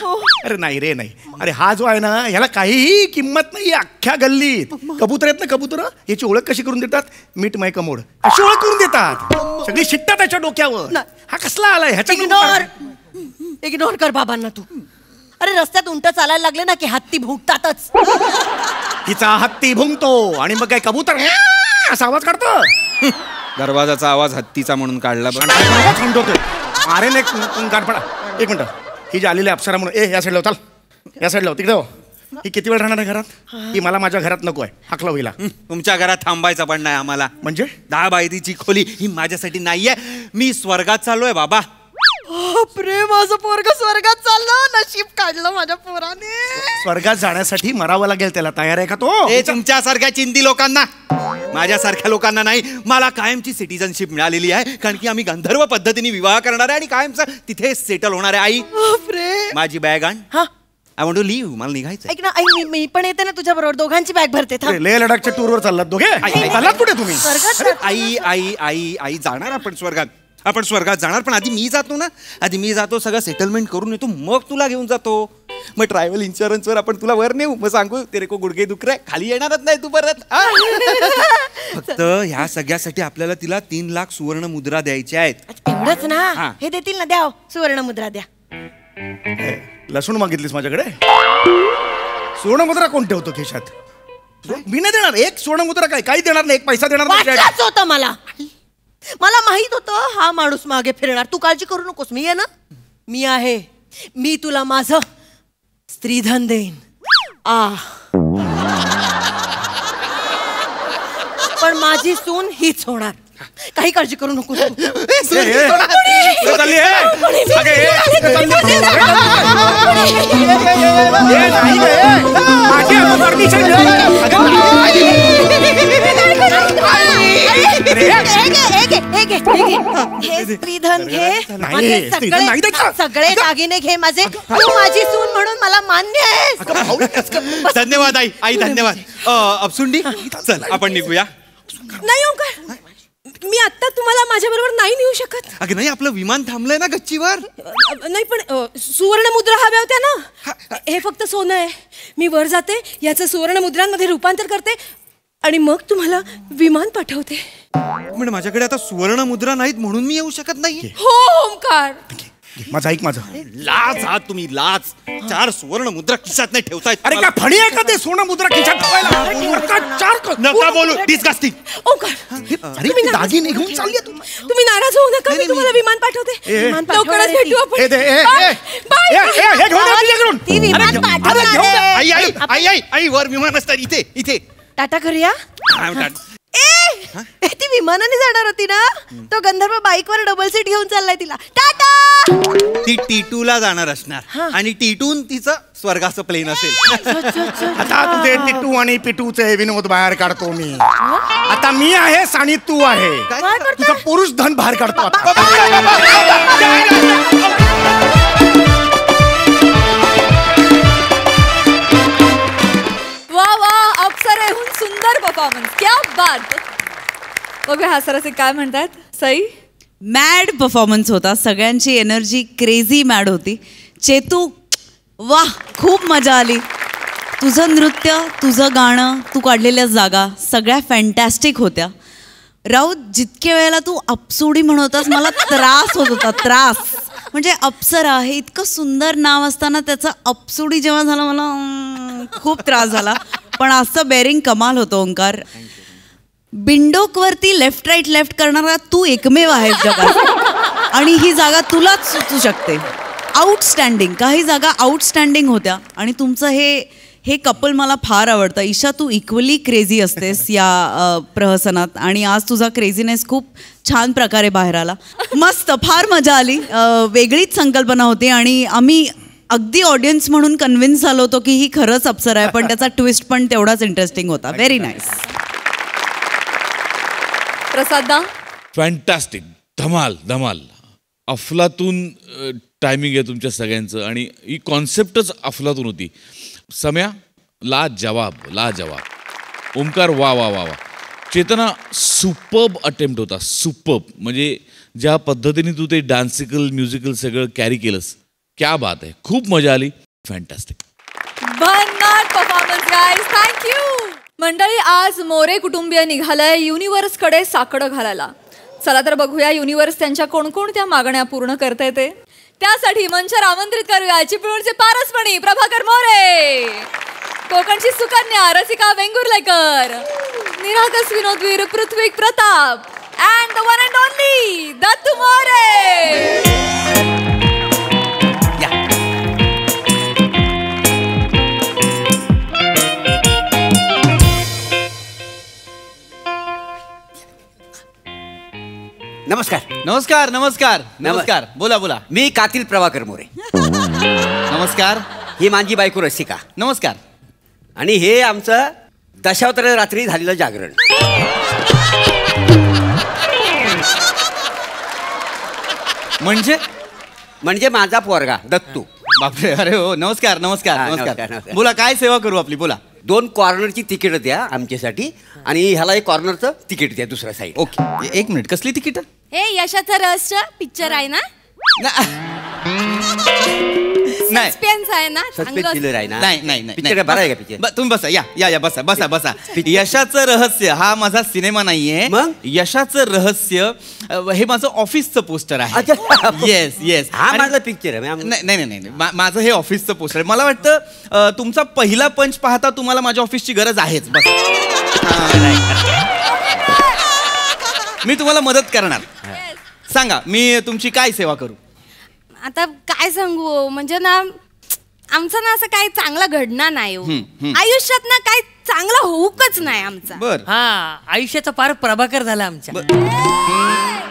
अरे नाही रे नाही. अरे हा जो आहे ना, ह्याला काहीही किंमत नाही अख्ख्या गल्लीत. कबूतर आहेत ना, कबूतर, याची ओळख कशी करून देतात? मीठ मै कमोड अशी ओळख करून देतात. सगळी शिट्टा त्याच्या डोक्यावर. हा कसला आलाय? ह्याच्या इग्नोर कर बाबांना तू. अरे रस्त्यात उंट चालायला लागले ना की हत्ती भुंकतातच. हिचा हत्ती भुंकतो आणि मग काय कबूतर असा आवाज काढतो. दरवाजाचा आवाज हत्तीचा म्हणून काढला. अरे नाही गाडपडा. एक मिनिट, ही जी आलेली अप्सरा म्हणून या साईडला चाल. या साईडला तिकडे हो. ही किती वेळ राहणार आहे घरात? ही मला माझ्या घरात नको आहे. हाकला होईला. तुमच्या घरात थांबायचं पण नाही आम्हाला. म्हणजे 10 बायतीची खोली ही माझ्यासाठी नाहीये. मी स्वर्गात चाललोय बाबा. प्रेम, माझं पोरग स्वर्गात चाललं. नशीब काढलं माझ्या पोराने. स्वर्गात जाण्यासाठी मरावं लागेल त्याला. तयार आहे का तो? हे तुमच्यासारख्या चिंदी लोकांना, माझ्यासारख्या लोकांना नाही. मला कायमची सिटिझनशिप मिळालेली आहे कारण की आम्ही गंधर्व पद्धतीने विवाह करणार आहे आणि कायमचं तिथे सेटल होणार आहे. आई, माझी बॅग आण. I want to leave. मला निघायचं. ऐक ना आई, मी पण येते ना तुझ्या बरोबर. दोघांची बॅग भरते. लेह लडाखच्या टूरवर चाललात दोघे? चाललात कुठे तुम्ही? आई आई आई आई जाणार आपण स्वर्गात. आपण स्वर्गात जाणार, पण आधी मी जातो ना. आधी मी जातो, सगळं सेटलमेंट करून येतो, मग तुला घेऊन जातो. मग ट्रॅव्हल इन्शुरन्सवर आपण तुला वर नेऊ. मग सांगू तेरे को गुडघे दुख रहे, खाली येणारच नाही तू परत. फक्त ह्या सगळ्यासाठी आपल्याला तिला 3 लाख सुवर्ण मुद्रा द्यायच्या आहेत. एवढंच ना? हे देतील ना? द्या सुवर्ण मुद्रा द्या. लसूण मागितलीस माझ्याकडे? सुवर्ण मुद्रा कोण ठेवतो खिशात? मी नाही देणार. एक सुवर्ण मुद्रा काय काही देणार नाही. 1 पैसा देणार नाही. होतं मला माहित होतं हा माणूस मागे फिरणार. तू काळजी करू नकोस. मी आहे ना, मी आहे. मी तुला माझं स्त्रीधन देईन. पण माझी सून हीच होणार. काही काळजी करू नको. हे स्त्रीधन घे. सगळे दागिने घे माझे. तू माझी सून म्हणून मला मान्य आहे. धन्यवाद आई. आई धन्यवाद. अपसुंडी, चल आपण निघूया. नाही ओंकार, मी आता तुम्हाला माझ्या बरोबर नाही नेऊ शकत. अगं नाही, आपलं विमान थांबलंय ना गच्चीवर. नाही पण सुवर्ण मुद्रा हव्या होत्या ना. हे फक्त सोनं आहे. मी वर जाते, याचं सुवर्ण मुद्रांमध्ये रूपांतर करते आणि मग तुम्हाला विमान पाठवते. म्हणजे माझ्याकडे आता सुवर्ण मुद्रा नाहीत म्हणून मी येऊ शकत नाही. हो ओंकार, माझा ऐक माझं. लाज आहात तुम्ही, लाज. 4 सुवर्ण मुद्रा खिशात नाही ठेवतायत. अरे काय फणी आहे का ते सोनं मुद्रा खिशात ठेवायला? 4 नका बोलू, डिस्गस्टिंग. अरे ती दागिने घेऊन चालली तू. तुम्ही नाराज होऊ नका, मी तुम्हाला विमान पाठवते. लवकरच भेटू आपण. ती विमान पाठवणार आहे. आई वर विमान असतात. इथे टाटा करूया. ती विमानाने जाणार होती ना, तो गंधर्व बाईकवर डबल सीट घेऊन चाललाय तिला. टाटा. ती टीटूला जाणार असणार आणि टीटून तिचं स्वर्गाचं प्लेन असेल. आता तुझे टिटू आणि पिटूचे विनोद बाहेर काढतो मी. आता मी आहे आणि तू आहे. तुझं पुरुष धन बाहेर काढतो आता. वा वा, अप्सरेहून सुंदर परफॉर्मन्स, क्या बात. बघूया हास्यरसिक काय म्हणतात. सई, मॅड परफॉर्मन्स होता. सगळ्यांची एनर्जी क्रेझी मॅड होती. चेतू, वाह, खूप मजा आली. तुझं नृत्य, तुझं गाणं, तू काढलेल्या जागा सगळ्या फॅन्टॅस्टिक होत्या. राऊत, जितक्या वेळेला तू अप्सुडी म्हणतोस मला त्रास होत होता. त्रास म्हणजे अप्सरा हे इतकं सुंदर नाव असताना त्याचा अप्सुडी जेव्हा झाला मला खूप त्रास झाला. पण असं बेरिंग कमाल होतं ओंकार. बिंडोकवरती लेफ्ट राईट करणारा तू एकमेव आहेस जगात आणि ही जागा तुलाच सुचू शकते. आउटस्टँडिंग, काही जागा आउटस्टँडिंग होत्या आणि तुमचं हे कपल मला फार आवडतं. ईशा, तू इक्वली क्रेझी असतेस या प्रहसनात आणि आज तुझा क्रेझीनेस खूप छान प्रकारे बाहेर आला. मस्त, फार मजा आली. वेगळीच संकल्पना होती आणि आम्ही अगदी ऑडियन्स म्हणून कन्व्हिन्स झालो होतो की ही खरंच अप्सरा आहे, पण त्याचा ट्विस्ट पण तेवढाच इंटरेस्टिंग होता. Very nice. प्रसादा, फॅन्टॅस्टिक, धमाल. अफलातून टायमिंग आहे तुमच्या सगळ्यांचं आणि ही कॉन्सेप्टच अफलातून होती. सम्या, लाजवाब. ओंकार, वा. चेतना, सुपर्ब अटेम्प्ट होता. सुपर्ब म्हणजे ज्या पद्धतीने तू ते डान्सिकल म्युझिकल सगळं कॅरी केलंस, क्या बात आहे. खूप मजा आली. फॅन्टॅस्टिक. भन्नाट परफॉर्मन्स गाईज, थँक्यू. मंडळी, आज मोरे कुटुंबीय निघालंय युनिव्हर्सकडे साकडं घालायला. चला तर बघूया युनिव्हर्स त्यांच्या कोणकोणत्या मागण्या पूर्ण करते ते. त्यासाठी मंचावर आमंत्रित करूया चिपळूणचे पारसमणी प्रभाकर मोरे, कोकणची सुकन्या रसिका वेंगुर्लेकर, निरागस विनोदवीर Prithvi Pratap and the one and only Dattu More. नमस्कार. बोला. मी कातील प्रभाकर मोरे. नमस्कार. ही माझी बायको रसिका. नमस्कार. आणि हे आमचं दशावतार रात्री झालेलं जागरण. म्हणजे माझा पोरगा दत्तू. बापरे, अरे हो, नमस्कार. बोला, काय सेवा करू आपली, बोला. 2 कॉर्नरची तिकीट द्या आमच्यासाठी आणि ह्याला 1 कॉर्नरचं तिकीट द्या दुसऱ्या साईड. Okay, 1 minute. कसली तिकीट? हे यशाचं रहस्य पिक्चर आहे ना, नाही, सस्पेन्स आहे ना, सस्पेन्स थ्रिलर आहे ना. नाही. पिक्चर बरं आहे का पिक्चर? तुम्ही बसा, या बसा. यशाचं रहस्य हा माझा सिनेमा नाहीये. मग? यशाचं रहस्य हे माझं ऑफिसचं पोस्टर आहे. येस. हा माझा पिक्चर आहे. नाही, माझं हे ऑफिसचं पोस्टर आहे. मला वाटतं तुमचा पहिला पंच पाहता तुम्हाला माझ्या ऑफिसची गरज आहेच. बस, मी तुम्हाला मदत करणार. सांगा, मी तुमची काय सेवा करू? आता काय सांगू, म्हणजे ना आमचं ना असं काही चांगलं घडणार नाही हो. आयुष्यात ना काही चांगलं होऊकच नाही आमचा. बर, आयुष्याचा फार प्रभाकर झाला आमच्या.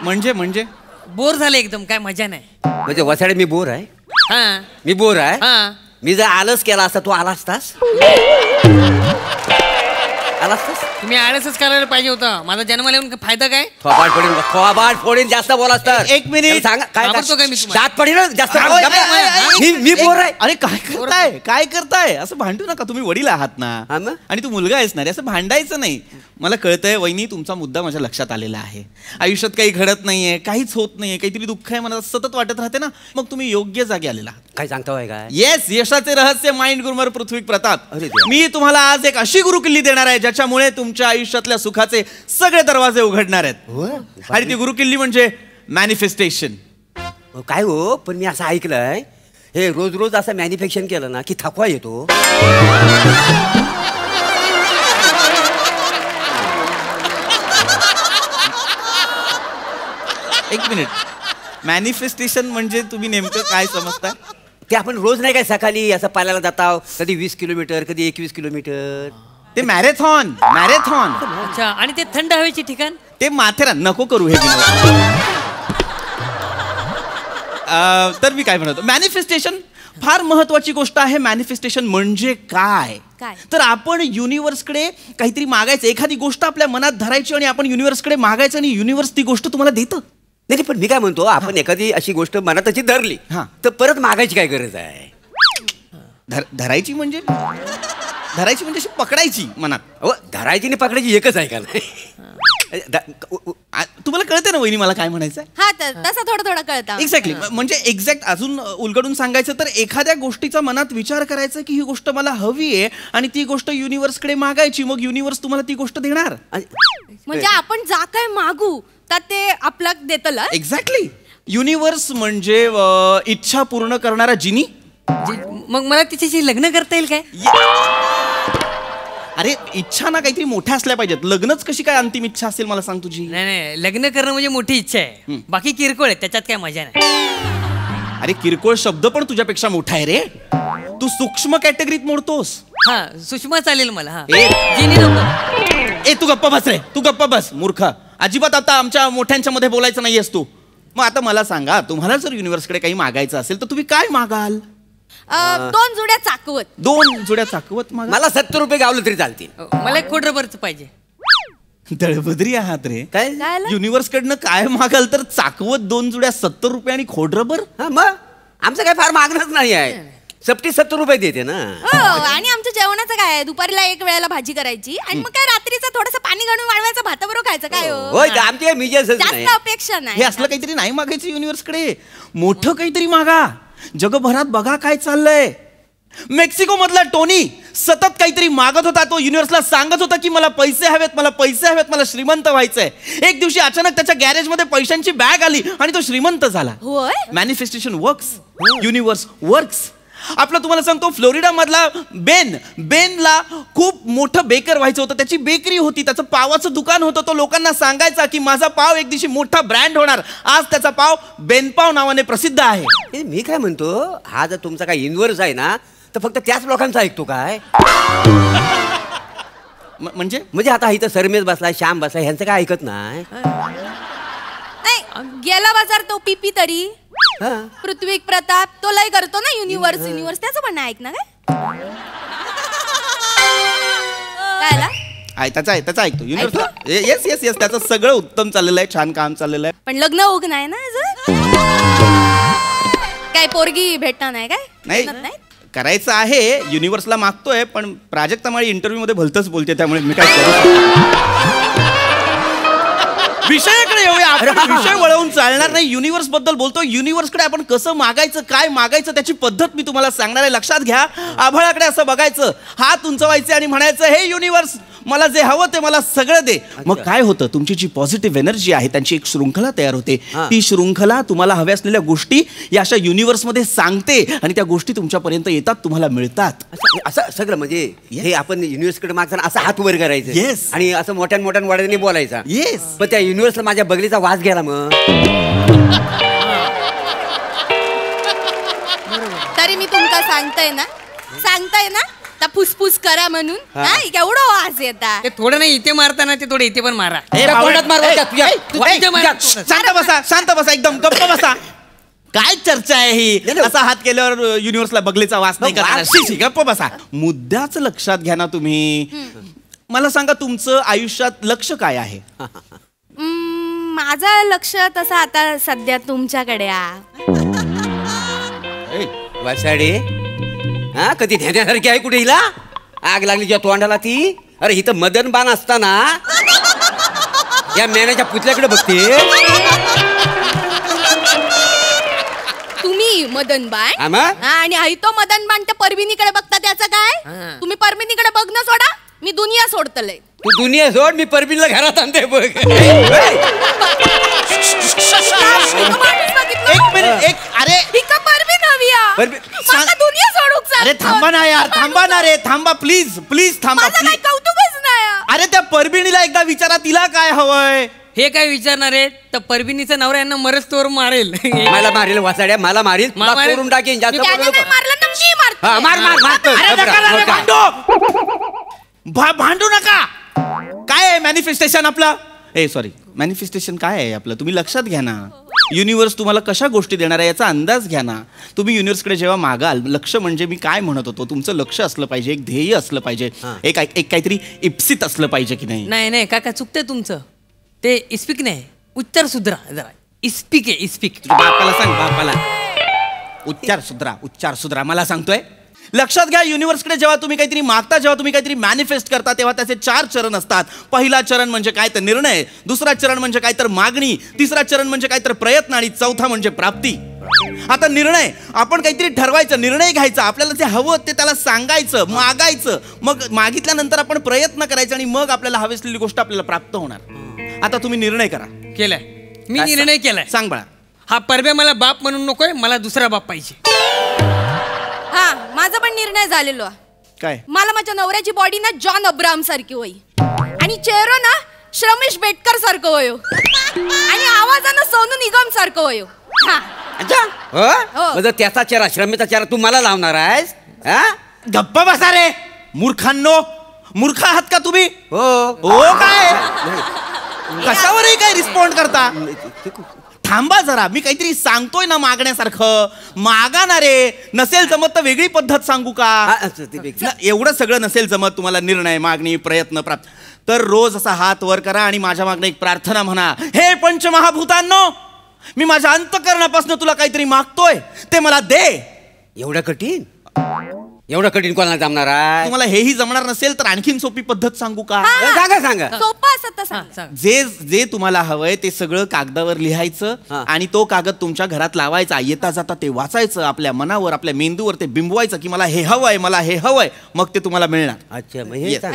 म्हणजे बोर झाले एकदम, काय मजा नाही. म्हणजे वसाडे मी बोर आहे. मी बोर आहे. मी जर आलस केला असता तू आला असतास. तुम्ही आळसच करायला पाहिजे होतं. माझा जन्म येऊन फायदा काय? थोबाड फोडीन जास्त बोलास तर. 1 मिनिट सांगा, काय आवडतो काय मी तुम्हाला? दात पडीन जास्त. मी बोर आहे. अरे काय करताय असं भांडू नका. तुम्ही वडील आहात ना, आणि तू मुलगा आहेस ना रे, असं भांडायचं नाही. मला कळतंय वहिनी, तुमचा मुद्दा माझ्या लक्षात आलेला आहे. आयुष्यात काही घडत नाहीये, काहीच होत नाहीये, काहीतरी दुःख आहे मनात सतत वाटत राहते ना, मग तुम्ही योग्य जागी आलेला आहात. काय सांगताय काय? येस, यशाचे रहस्य माइंड गुरुवर पृथ्वी प्रताप. मी तुम्हाला आज एक अशी गुरुकिल्ली देणार आहे ज्याच्यामुळे तुमच्या आयुष्यातल्या सुखाचे सगळे दरवाजे उघडणार आहेत. आणि ती गुरुकिल्ली म्हणजे मॅनिफेस्टेशन. काय हो, पण मी असं ऐकलंय हे रोज रोज असं मॅन्युफॅक्चरिंग केलं ना की थकवा येतो. एक मिनिट, मॅनिफेस्टेशन म्हणजे तुम्ही नेमकं काय समजता? ते आपण रोज नाही काय सकाळी असं पाल्याला जाता, कधी 20 किलोमीटर कधी 21 किलोमीटर. ते मॅरेथॉन. अच्छा, आणि ते थंड हवेचे ठिकाण ते माथेरान. नको करू हे. तर मी काय म्हणतो, मॅनिफेस्टेशन फार महत्वाची गोष्ट आहे. मॅनिफेस्टेशन म्हणजे काय? तर आपण युनिव्हर्सकडे काहीतरी मागायचं, एखादी गोष्ट आपल्या मनात धरायची आणि आपण युनिव्हर्सकडे मागायचं आणि युनिव्हर्स ती गोष्ट तुम्हाला देतं. नाही, पण मी काय म्हणतो, आपण एखादी अशी गोष्ट मनातची धरली तर परत मागायची काय गरज आहे? धरायची म्हणजे अशी पकडायची मनात. धरायची आणि पकडायची एकच आहे का? तुम्हाला कळतं ना वहिनी मला काय म्हणायचं? हा, तसा थोडं कळतं. एक्झॅक्टली. म्हणजे एक्झॅक्ट अजून उलगडून सांगायचं तर एखाद्या गोष्टीचा मनात विचार करायचा की ही गोष्ट मला हवी आहे आणि ती गोष्ट युनिव्हर्सकडे मागायची, मग युनिव्हर्स तुम्हाला ती गोष्ट देणार. म्हणजे आपण जा काय मागू तर ते आपल्याला देतलं. एक्झॅक्टली. युनिव्हर्स म्हणजे इच्छा पूर्ण करणारा जिनी. मग मला तिच्याशी लग्न करता येईल काय? अरे इच्छा ना काहीतरी मोठ्या असल्या पाहिजेत. लग्नच कशी काय अंतिम इच्छा असेल मला सांग तुझी? नाही, लग्न करणं म्हणजे मोठी इच्छा आहे. बाकी किरकोळ आहे, त्याच्यात काय मजा नाही. अरे किरकोळ शब्द पण तुझ्यापेक्षा मोठा आहे रे. तू सूक्ष्म कॅटेगरीत मोडतोस. हा, सुषमा चालेल मला. हा, जिनी नको. तू गप्पा बस रे, तू गप्पा बस मूर्ख. अजिबात आता आमच्या मोठ्यांच्या मध्ये बोलायचं नाहीयेस तू. मग आता मला सांगा, तुम्हाला जर युनिव्हर्सकडे काही मागायचं असेल तर तुम्ही काय मागाल? 2 जुड्या चाकवत. 2 जुड्या चाकवत मागा. मला 70 रुपये गावलं तरी चालतील. मला एक खोडरबरच पाहिजे. दळभद्री आहात रे. काय युनिव्हर्स कडनं काय मागाल तर चाकवत 2 जुड्या 70 रुपये आणि खोडरबर. मग आमचं काय फार मागणंच नाही आहे. 70 रुपये देते ना. आणि आमच्या जेवणाचं काय? दुपारीला एक वेळेला भाजी करायची आणि मग काय रात्रीचं थोडंसं पाणी घालून वाढवायचं, भाताबरोबर खायचं. काय होय, आमची काय मिजेसच नाही. जास्त अपेक्षा नाही. हे असलं काहीतरी नाही मागायचं युनिव्हर्सकडे. मोठं काहीतरी मागा. जगभरात बघा काय चाललंय. मेक्सिको मधला टोनी सतत काहीतरी मागत होता. तो युनिव्हर्सला सांगत होता की मला पैसे हवेत, मला पैसे हवेत, मला श्रीमंत व्हायचंय. एक दिवशी अचानक त्याच्या गॅरेज मध्ये पैशांची बॅग आली आणि तो श्रीमंत झाला. Manifestation works. Universe works. आपलं तुम्हाला सांगतो, फ्लोरिडा मधला बेनला खूप मोठं बेकर व्हायचं होतं. त्याची बेकरी होती, त्याचं पावाचं दुकान होतं. तो लोकांना सांगायचा की माझा पाव एक दिवशी मोठा ब्रँड होणार. आज त्याचा पाव बेनपाव नावाने प्रसिद्ध आहे. मी काय म्हणतो, हा जर तुमचा काय युनिव्हर्स आहे ना तर फक्त त्याच लोकांचा ऐकतो काय? म्हणजे आता इथं सरमेश बसलाय, श्याम बसलाय, ह्यांचं काय ऐकत नाही? गेला बाजार तो पिपी तरी पृथ्वी प्रताप तो लय करतो ना. युनिव्हर्स त्याचं पण ऐक ना. काय त्याचा ऐकतो युनिव्हर्स. येस त्याचं सगळं उत्तम चाललेलं आहे, छान काम चाललेलं आहे. पण लग्न होग नाही ना अजून. काय पोरगी भेटणार नाही काय? नाही करायचं आहे. युनिव्हर्सला मागतोय, पण प्राजक्ता माळी इंटरव्ह्यू मध्ये भलतंच बोलते, त्यामुळे मी काय करू. विषयाकडे येऊया. आपण विषय वळवून चालणार नाही. युनिव्हर्स बद्दल बोलतो. युनिव्हर्सकडे आपण कसं मागायचं, काय मागायचं त्याची पद्धत मी तुम्हाला सांगणार आहे. लक्षात घ्या. आभाळाकडे असं बघायचं, हात उंचवायचे आणि म्हणायचं, हे युनिव्हर्स मला जे हवं ते मला सगळं दे. मग काय होतं, तुमची जी पॉझिटिव्ह एनर्जी आहे त्यांची एक शृंखला तयार होते. ती शृंखला तुम्हाला हव्या असलेल्या गोष्टी या अशा युनिव्हर्समध्ये सांगते आणि त्या गोष्टी तुमच्यापर्यंत येतात, तुम्हाला मिळतात. असं सगळं म्हणजे हे आपण युनिव्हर्सकडे मागताना असं हात वर करायचं. येस. आणि असं मोठ्या वाड्याने बोलायचा. येस. पण त्या युनिव्हर्सला माझ्या बगलीचा वास गेला. मग तरी मी तुमका सांगताय ना तर फुसफुस करा म्हणून. केवढं वास येता. ते थोडं नाही इथे मारताना ते थोडं इथे पण मारा. शांत बसा एकदम गप्प बसा. काय चर्चा आहे ही? असा हात केल्यावर युनिव्हर्सला बगलेचा वास नाही करणार. गप्प बसा. मुद्द्याच लक्षात घ्या ना तुम्ही. मला सांगा, तुमचं आयुष्यात लक्ष काय आहे? माझं लक्ष तसं आता सध्या तुमच्याकडे वासाडे. हा, कधी नेण्यासारखी आहे कुठे हिला? आग लागली तुझ्या तोंडाला ती. अरे इथं मदन बाण असताना या मेण्याच्या पुतल्याकडे बघते. तुम्ही मदन बाण आणि आई तो मदन बाण त्या परमिनीकडे बघता. त्याचं काय? तुम्ही परमिनीकडे बघणं सोडा, मी दुनिया सोडतलंय. तू दुनिया सोड, मी परमिनीला घरात आणते बघ. एक अरे थांबा ना यार, थांबा ना रे, थांबा प्लीज प्लीज थांबा. माझं काही कौतुकच नाही. अरे त्या परबिणीला एकदा विचारा तिला काय हवंय. हे काय विचारणार आहे? तर परबिनीचा नवरा यांना मरच तोर मारेल. मला मारेल वासाड्या, मला मारेल, करून टाकेन. जास्त त्याने नाही मारलं तर मी मारते. हा, मार मार मार. अरे नका ना रे, भांडू नका. काय आहे मॅनिफेस्टेशन आपलं? सॉरी, मॅनिफेस्टेशन काय आहे आपलं? तुम्ही लक्षात घ्या ना. युनिव्हर्स तुम्हाला कशा गोष्टी देणार आहे याचा अंदाज घ्या ना. तुम्ही युनिव्हर्सकडे जेव्हा मागाल, लक्ष म्हणजे मी काय म्हणत होतो, तुमचं लक्ष असलं पाहिजे, एक ध्येय असलं पाहिजे, एक काहीतरी इप्सित असलं पाहिजे की नाही. नाही नाही काका, चुकते तुमचं. ते इस्पिक नाही, उच्चार सुधरा जरा. इस्पिक आहे, इस्पिक. बापाला सांग, बापाला उच्चार सुधरा. मला सांगतोय. लक्षात घ्या, युनिव्हर्सकडे जेव्हा तुम्ही काहीतरी मागता, जेव्हा तुम्ही काहीतरी मॅनिफेस्ट करता, तेव्हा त्याचे 4 चरण असतात. पहिला चरण म्हणजे काय तर निर्णय, दुसरा चरण म्हणजे काय तर मागणी, तिसरा चरण म्हणजे काय तर प्रयत्न आणि चौथा म्हणजे प्राप्ती. आता निर्णय, आपण काहीतरी ठरवायचं, निर्णय घ्यायचा, आपल्याला जे हवं ते त्याला सांगायचं, मागायचं, मग मागितल्यानंतर आपण प्रयत्न करायचे आणि मग आपल्याला हवी असलेली गोष्ट आपल्याला प्राप्त होणार. आता तुम्ही निर्णय करा. केलाय मी, निर्णय केलाय. सांग बाळा. हा परब्या मला बाप म्हणून नकोय, मला दुसरा बाप पाहिजे. हा, माझा पण निर्णय झालेलो आहे. काय? मला माझ्या नवऱ्याची बॉडी ना जॉन अब्राहम सारखी होई आणि चेहरा ना श्रमेश बेटकर सारखं होयो आणि आवाजानं सोनू निगम सारखं होयो. अच्छा, त्याचा चेहरा, श्रमेचा चेहरा तू मला लावणार आहेस? गप्पा बसा रे मूर्खांनो. मूर्ख आहात का तुम्ही? हो काय? कशावरही काय रिस्पॉन्ड करता? थांबा जरा, मी काहीतरी सांगतोय ना मागण्यासारखं. मागा ना रे. नसेल जमत तर वेगळी पद्धत सांगू का? एवढं सगळं नसेल जमत तुम्हाला, निर्णय, मागणी, प्रयत्न, प्राप्त, तर रोज असा हात वर करा आणि माझ्या मागणं एक प्रार्थना म्हणा. हे पंचमहाभूतांनो, मी माझ्या अंतःकरणापासून तुला काहीतरी मागतोय, ते मला दे. एवढं कठीण? एवढं कठीण कोणाला जमणार आहे? तुम्हाला हेही जमणार नसेल तर आणखीन सोपी पद्धत सांगू का? सांगा सांगा. सोपं असत सांग. जे तुम्हाला हवंय ते सगळं कागदावर लिहायचं आणि तो कागद तुमच्या घरात लावायचा. येता जाता ते वाचायचं, आपल्या मनावर, आपल्या मेंदूवर ते बिंबवायचं की मला हे हवंय, मला हे हवंय. मग ते तुम्हाला मिळणार. अच्छा,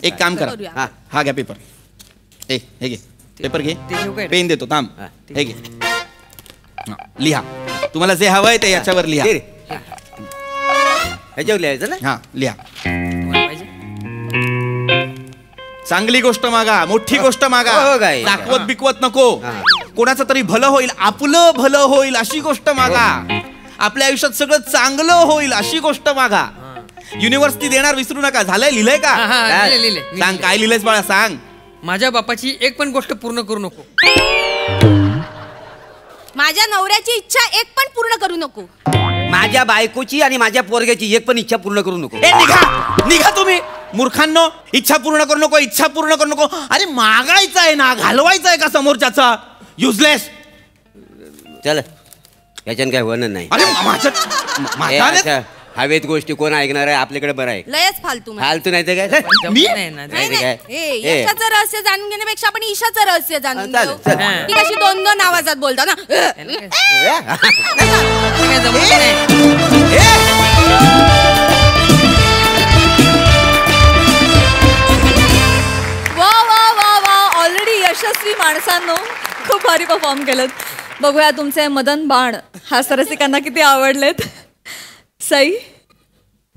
एक काम करा, हा घ्या पेपर. हे घे पेपर, घे पेन देतो, थांब. हे घे, लिहा. तुम्हाला जे हवंय ते याच्यावर लिहा. ह्याच्यावर लिहायचं ना? हा, लिहा. चांगली गोष्ट मागा, मोठी गोष्ट मागा. दाखवत बिकवत नको. कोणाचं तरी भलं होईल, आपलं भलं होईल अशी गोष्ट मागा. आपल्या आयुष्यात सगळं चांगलं होईल अशी गोष्ट मागा. युनिव्हर्स ती देणार, विसरू नका. झालंय? लिहिलंय का? सांग काय लिहिलंयस बाळा, सांग. माझ्या बापाची एक पण गोष्ट पूर्ण करू नको. माझ्या नवऱ्याची इच्छा एक पण पूर्ण करू नको. माझ्या बायकोची आणि माझ्या पोरग्याची एक पण इच्छा पूर्ण करू नको. निघा तुम्ही मूर्खांनो. इच्छा पूर्ण करू नको, इच्छा पूर्ण करू नको. अरे मागायचं आहे ना, घालवायचं आहे का समोरच्याचा? युजलेस. चल, याच्यानं काय होणार नाही. अरे हवेत गोष्टी कोण ऐकणार आहे? आपल्याकडे बरं आहे. लयच फालतू फालतू नाही तर काय? यशाचं रहस्य जाणून घेण्यापेक्षा आपण ईशाचं रहस्य जाणून घेऊ. ती कशी 2-2 आवाजात बोलता ना. वा वा वा वा, ऑलरेडी यशस्वी माणसांनो खूप भारी परफॉर्म केलं. बघूया तुमचे मदन बाण हास्य रसिकांना किती आवडलेत. सई,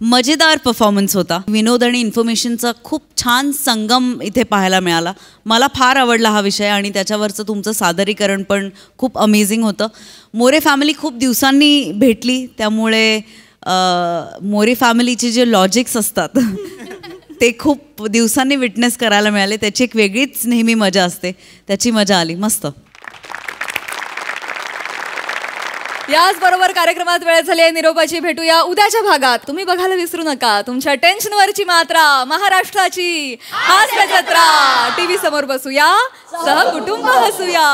मजेदार परफॉर्मन्स होता. विनोद आणि इन्फॉर्मेशनचा खूप छान संगम इथे पाहायला मिळाला. मला फार आवडला हा विषय आणि त्याच्यावरचं तुमचं सादरीकरण पण खूप अमेझिंग होतं. मोरे फॅमिली खूप दिवसांनी भेटली, त्यामुळे मोरे फॅमिलीचे जे लॉजिक्स असतात ते खूप दिवसांनी विटनेस करायला मिळाले. त्याची एक वेगळीच नेहमी मजा असते, त्याची मजा आली. मस्त. याचबरोबर कार्यक्रमात वेळ झाली आहे निरोपाची. भेटूया उद्याच्या भागात. तुम्ही बघायला विसरू नका तुमच्या टेन्शनवरची मात्रा, महाराष्ट्राची हास्य जत्रा. टीव्ही समोर बसूया, सहकुटुंब हसूया.